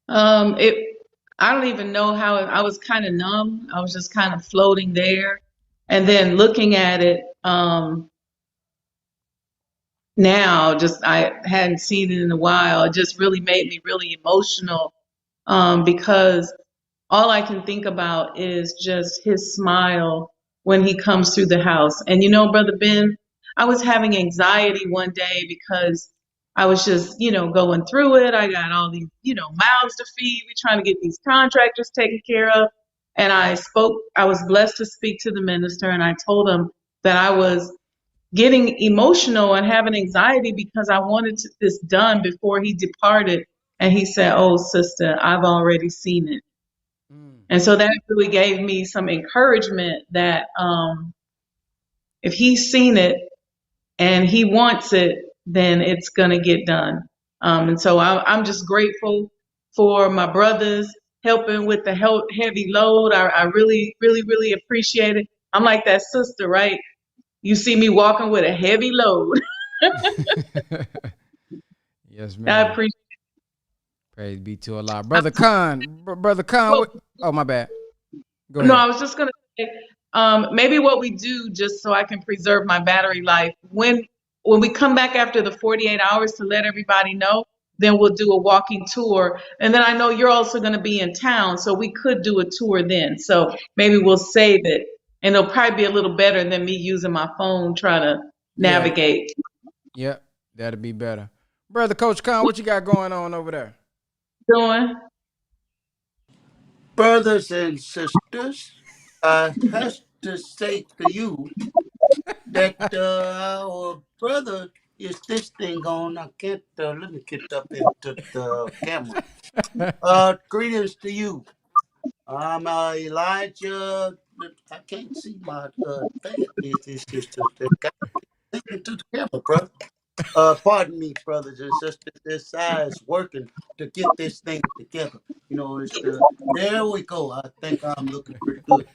I don't even know how I was kind of numb. I was just kind of floating there. And then looking at it now, just I hadn't seen it in a while. It just really made me really emotional because all I can think about is just his smile when he comes through the house. And you know, Brother Ben, I was having anxiety one day because I was just, going through it. I got all these, mouths to feed. We're trying to get these contractors taken care of. And I was blessed to speak to the minister, and I told him that I was getting emotional and having anxiety because I wanted this done before he departed. And he said, "Oh, sister, I've already seen it." And so that really gave me some encouragement that If he's seen it and he wants it, then it's going to get done. And so I'm just grateful for my brothers helping with the heavy load. I really, really, really appreciate it. I'm like that sister, right? You see me walking with a heavy load. Yes, I ma'am. appreciate Praise be to Allah. Brother Khan, Brother Khan. it. Oh, my bad. Go No, ahead. I was just gonna say, maybe what we do just so I can preserve my battery life, when we come back after the 48 hours to let everybody know, then we'll do a walking tour. And then I know you're also gonna be in town, so we could do a tour then. So maybe we'll save it. And it'll probably be a little better than me using my phone trying to Yeah, navigate. yeah, that'll be better. Brother Coach Khan, what you got going on over there? Doing? Brothers and sisters, I have to say to you that our brother is this thing on. I can't, let me get up into the camera. Greetings to you. I'm Elijah. I can't see my thing. It's just the guy into the camera, bro. Pardon me, brothers and sisters. This eye is working to get this thing together. You know, it's the there we go. I think I'm looking pretty good.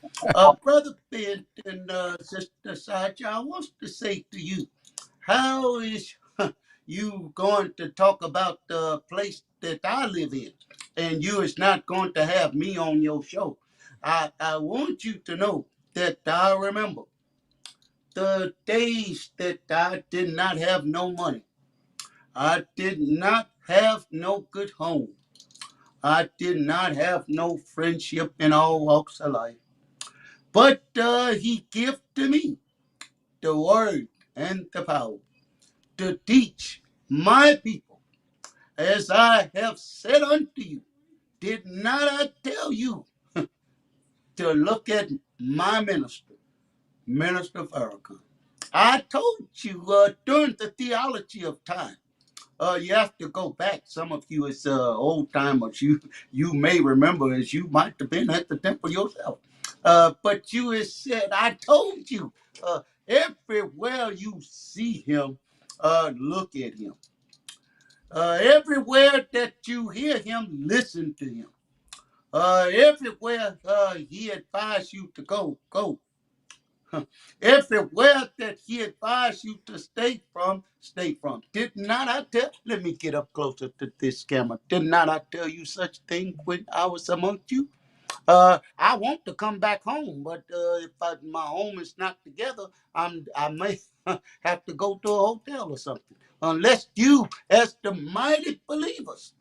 Brother Ben and Sister Saja, I want to say to you, how is you going to talk about the place that I live in, and you is not going to have me on your show? I want you to know that I remember the days that I did not have no money. I did not have no good home. I did not have no friendship in all walks of life. But he gave to me the word and the power to teach my people, as I have said unto you. Did not I tell you to look at my minister, Minister Farrakhan? I told you during the theology of time. You have to go back. Some of you as old timers, you may remember as you might have been at the temple yourself. But you has said, I told you, everywhere you see him, look at him. Everywhere that you hear him, listen to him. Everywhere he advised you to go, go. Everywhere that he advised you to stay from, stay from. Did not I tell? Let me get up closer to this camera. Did not I tell you such thing when I was amongst you? I want to come back home, but if my home is not together, I may have to go to a hotel or something. Unless you, as the mighty believers,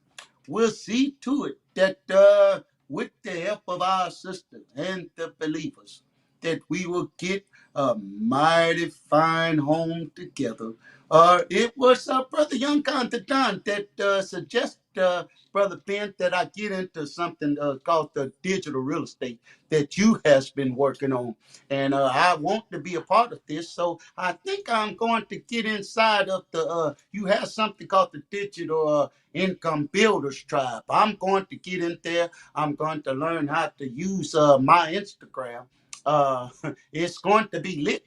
we'll see to it that with the help of our sisters and the believers, that we will get a mighty fine home together. It was Brother Young Constantine that suggested, Brother Ben, that I get into something called the digital real estate that you has been working on. And I want to be a part of this. So I think I'm going to get inside of you have something called the digital income builders tribe. I'm going to get in there. I'm going to learn how to use my Instagram. Uh, it's going to be lit.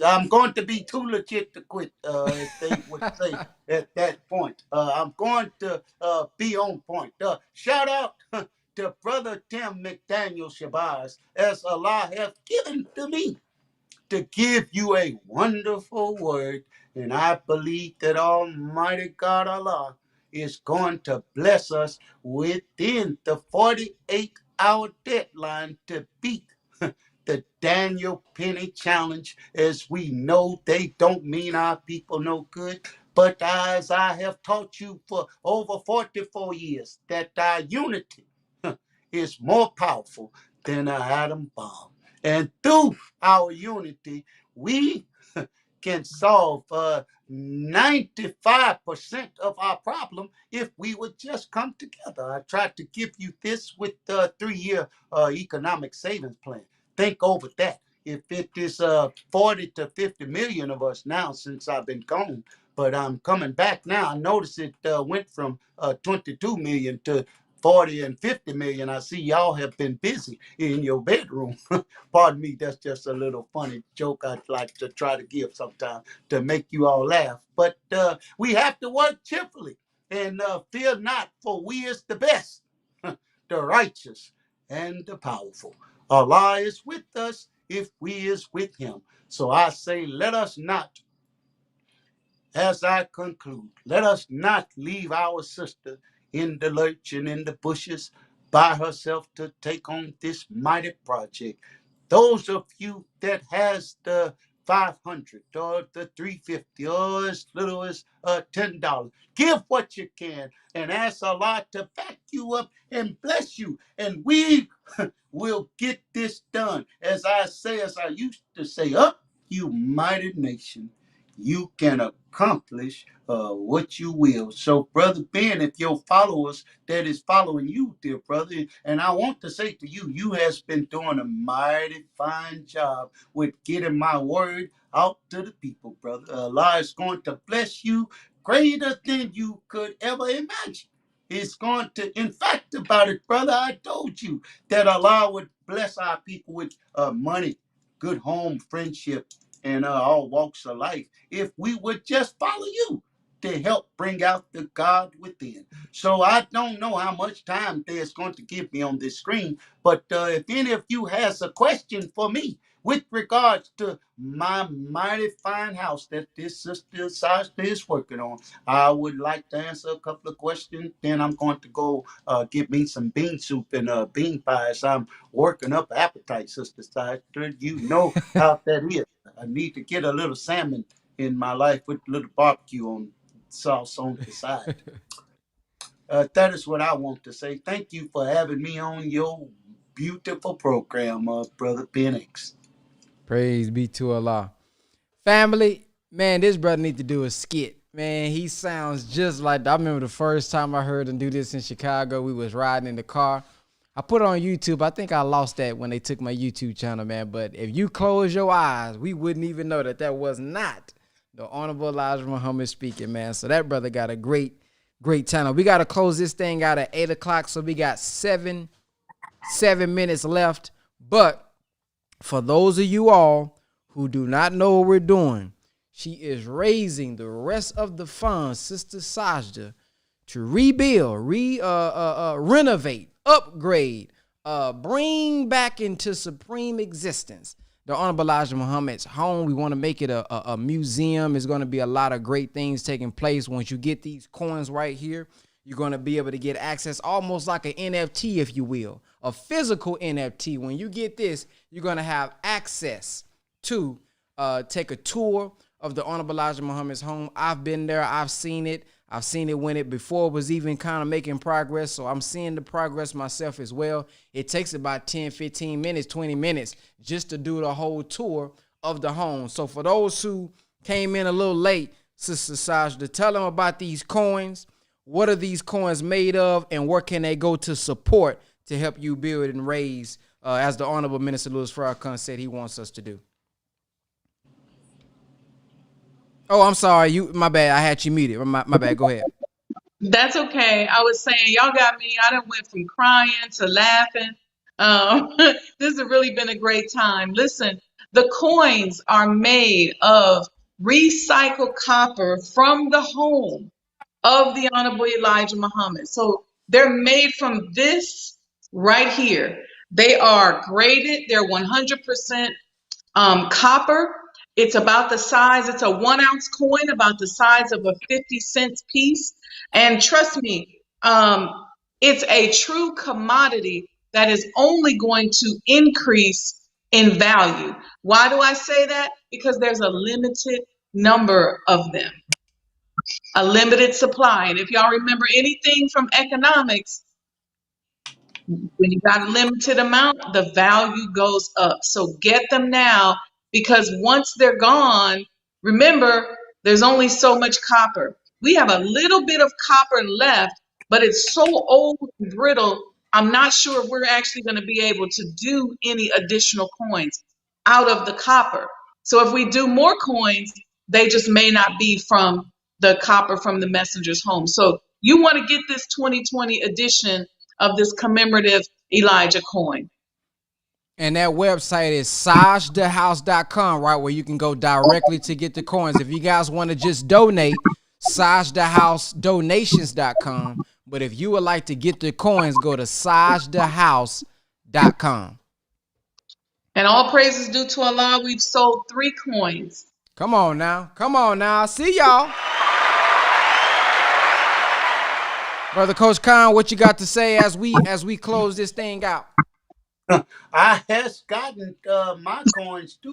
I'm going to be too legit to quit, as they would say at that point. I'm going to be on point. Shout out to Brother Tim McDaniel Shabazz, as Allah have given to me to give you a wonderful word. And I believe that Almighty God Allah is going to bless us within the 48-hour deadline to beat the Daniel Penny Challenge, as we know they don't mean our people no good. But as I have taught you for over 44 years, that our unity is more powerful than an atom bomb. And through our unity, we can solve 95% of our problem if we would just come together. I tried to give you this with the 3-year economic savings plan. Think over that. If it is 40 to 50 million of us now since I've been gone, but I'm coming back now. I noticed it went from 22 million to 40 and 50 million. I see y'all have been busy in your bedroom. Pardon me, that's just a little funny joke I'd like to try to give sometimes to make you all laugh. But we have to work cheerfully and fear not, for we is the best, the righteous and the powerful. Allah is with us if we is with him. So I say, let us not, as I conclude, let us not leave our sister in the lurch and in the bushes by herself to take on this mighty project. Those of you that has the 500 or the 350 or as little as $10, give what you can and ask Allah to back you up and bless you. And we will get this done. As I used to say, up, you mighty nation. You can accomplish what you will. So, Brother Ben, if your followers that is following you, dear brother, and I want to say to you, you has been doing a mighty fine job with getting my word out to the people, brother. Allah is going to bless you greater than you could ever imagine. It's going to, in fact, about it, brother, I told you that Allah would bless our people with money, good home, friendship, and all walks of life if we would just follow you to help bring out the God within. So I don't know how much time there's going to give me on this screen, but if any of you has a question for me with regards to my mighty fine house that this sister Sajda is working on, I would like to answer a couple of questions. Then I'm going to go get me some bean soup and bean pies. I'm working up appetite, Sister Sajda. You know how that is. I need to get a little salmon in my life with a little barbecue on sauce on the side. That is what I want to say. Thank you for having me on your beautiful program, Brother Ben X. Praise be to Allah. Family, man, this brother need to do a skit. Man, he sounds just like, I remember the first time I heard him do this in Chicago. We was riding in the car. I put it on YouTube. I think I lost that when they took my YouTube channel, man. But if you close your eyes, we wouldn't even know that that was not the Honorable Elijah Muhammad speaking, man. So that brother got a great channel. We got to close this thing out at 8 o'clock. So we got 7 minutes left. But for those of you all who do not know what we're doing, she is raising the rest of the funds, Sister Sajda, to rebuild, renovate, upgrade, bring back into supreme existence the Honorable Elijah Muhammad's home. We want to make it a museum. There's going to be a lot of great things taking place. Once you get these coins right here, you're going to be able to get access almost like an NFT, if you will, a physical NFT. When you get this, you're going to have access to take a tour of the Honorable Elijah Muhammad's home. I've been there. I've seen it. I've seen it when it before was even kind of making progress. So I'm seeing the progress myself as well. It takes about 10, 15 minutes, 20 minutes just to do the whole tour of the home. So for those who came in a little late, Sister Sajda, tell them about these coins. What are these coins made of, and where can they go to support to help you build and raise, as the Honorable Minister Louis Farrakhan said he wants us to do? Oh, I'm sorry. My bad. I had you muted. My bad. Go ahead. That's okay. I was saying, y'all got me. I done went from crying to laughing. This has really been a great time. Listen, the coins are made of recycled copper from the home of the Honorable Elijah Muhammad. So they're made from this right here. They are graded. They're 100% copper. It's about the size, it's a 1 ounce coin, about the size of a 50-cent piece. And trust me, it's a true commodity that is only going to increase in value. Why do I say that? Because there's a limited number of them, a limited supply. And if y'all remember anything from economics, when you got a limited amount, the value goes up. So get them now, because once they're gone, remember, there's only so much copper. We have a little bit of copper left, but it's so old and brittle, I'm not sure we're actually going to be able to do any additional coins out of the copper. So if we do more coins, they just may not be from the copper from the messenger's home. So you want to get this 2020 edition of this commemorative Elijah coin. And that website is sajdahouse.com, right, where you can go directly to get the coins. If you guys want to just donate, sajdaHouseDonations.com. But if you would like to get the coins, go to sajdahouse.com. And all praises due to Allah, we've sold 3 coins. Come on now. Come on now. See y'all. Brother Coach Khan, what you got to say as we close this thing out? I has gotten my coins too,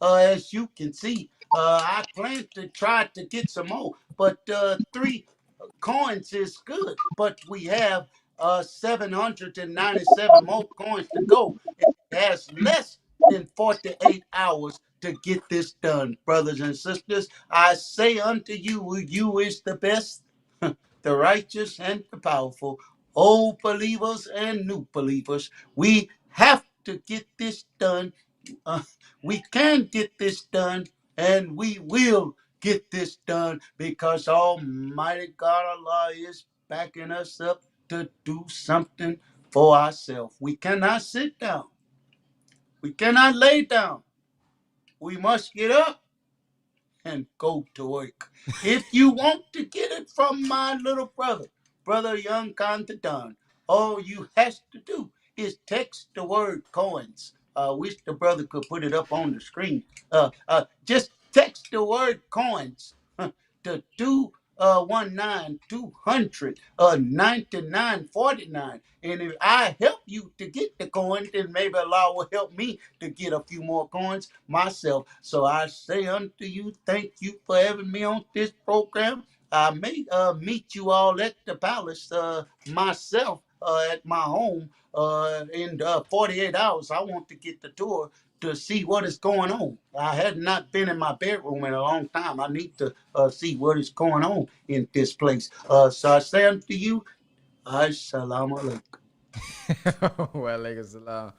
as you can see. I plan to try to get some more, but 3 coins is good. But we have 797 more coins to go. It has less than 48 hours to get this done, brothers and sisters. I say unto you, you is the best, the righteous and the powerful, old believers and new believers. We have to get this done. We can get this done, and we will get this done because Almighty God Allah is backing us up to do something for ourselves. We cannot sit down. We cannot lay down. We must get up and go to work. If you want to get it from my little brother Young Contadan, all you has to do is text the word coins. Wish the brother could put it up on the screen. Just text the word coins to 219-200 9949. And if I help you to get the coins, then maybe Allah will help me to get a few more coins myself. So I say unto you, thank you for having me on this program. I may meet you all at the palace myself at my home in 48 hours. I want to get the tour to see what is going on. I had not been in my bedroom in a long time. I need to see what is going on in this place. So I say unto you, Assalamu alaikum. Walaikum salam.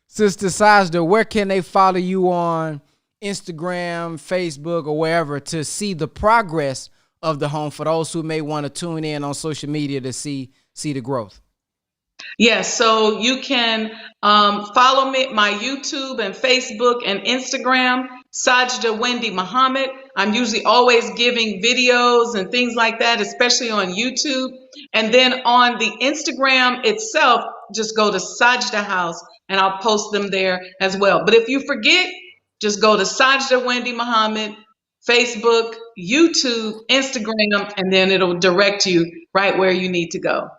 Sister Sajda, where can they follow you on Instagram, Facebook, or wherever to see the progress of the home for those who may want to tune in on social media to see the growth? Yes, so you can follow me, my YouTube and Facebook and Instagram, Sajda Wendy Muhammad. I'm usually always giving videos and things like that, especially on YouTube. And then on the Instagram itself, just go to Sajda House and I'll post them there as well. But if you forget, just go to Sajda Wendy Muhammad, Facebook, YouTube, Instagram, and then it'll direct you right where you need to go.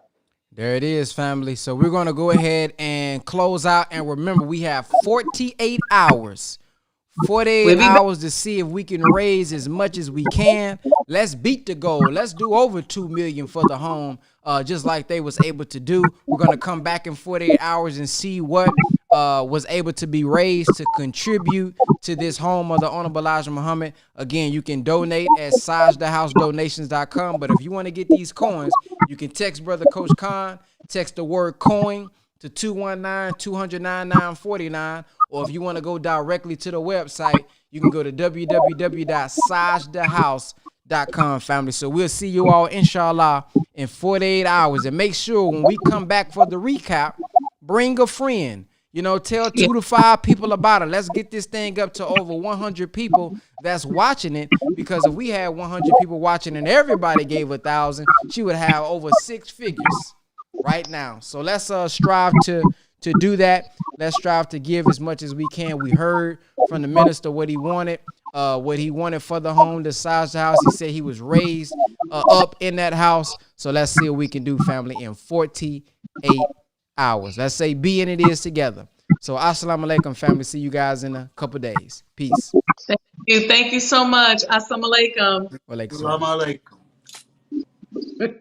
There it is, family. So we're going to go ahead and close out. And remember, we have 48 hours. 48 hours to see if we can raise as much as we can. Let's beat the goal. Let's do over 2 million for the home, just like they was able to do. We're going to come back in 48 hours and see what was able to be raised to contribute to this home of the Honorable Elijah Muhammad. Again, you can donate at SajdaHouseDonations.com. But if you want to get these coins, you can text Brother Coach Khan, text the word coin to 219-200-9949. Or if you want to go directly to the website, you can go to www.sajdahouse.com, family. So we'll see you all, inshallah, in 48 hours. And make sure when we come back for the recap, bring a friend. You know, tell 2 to 5 people about it. Let's get this thing up to over 100 people that's watching it. Because if we had 100 people watching and everybody gave 1,000, she would have over 6 figures right now. So let's strive to do that. Let's strive to give as much as we can. We heard from the minister what he wanted for the home, the Sajda house. He said he was raised up in that house. So let's see what we can do, family, in 48 hours. Let's say be and it is together. So assalamu alaikum, family. See you guys in a couple days. Peace. Thank you so much. Assalamu alaikum. Walaikum salam. Assalamu alaikum.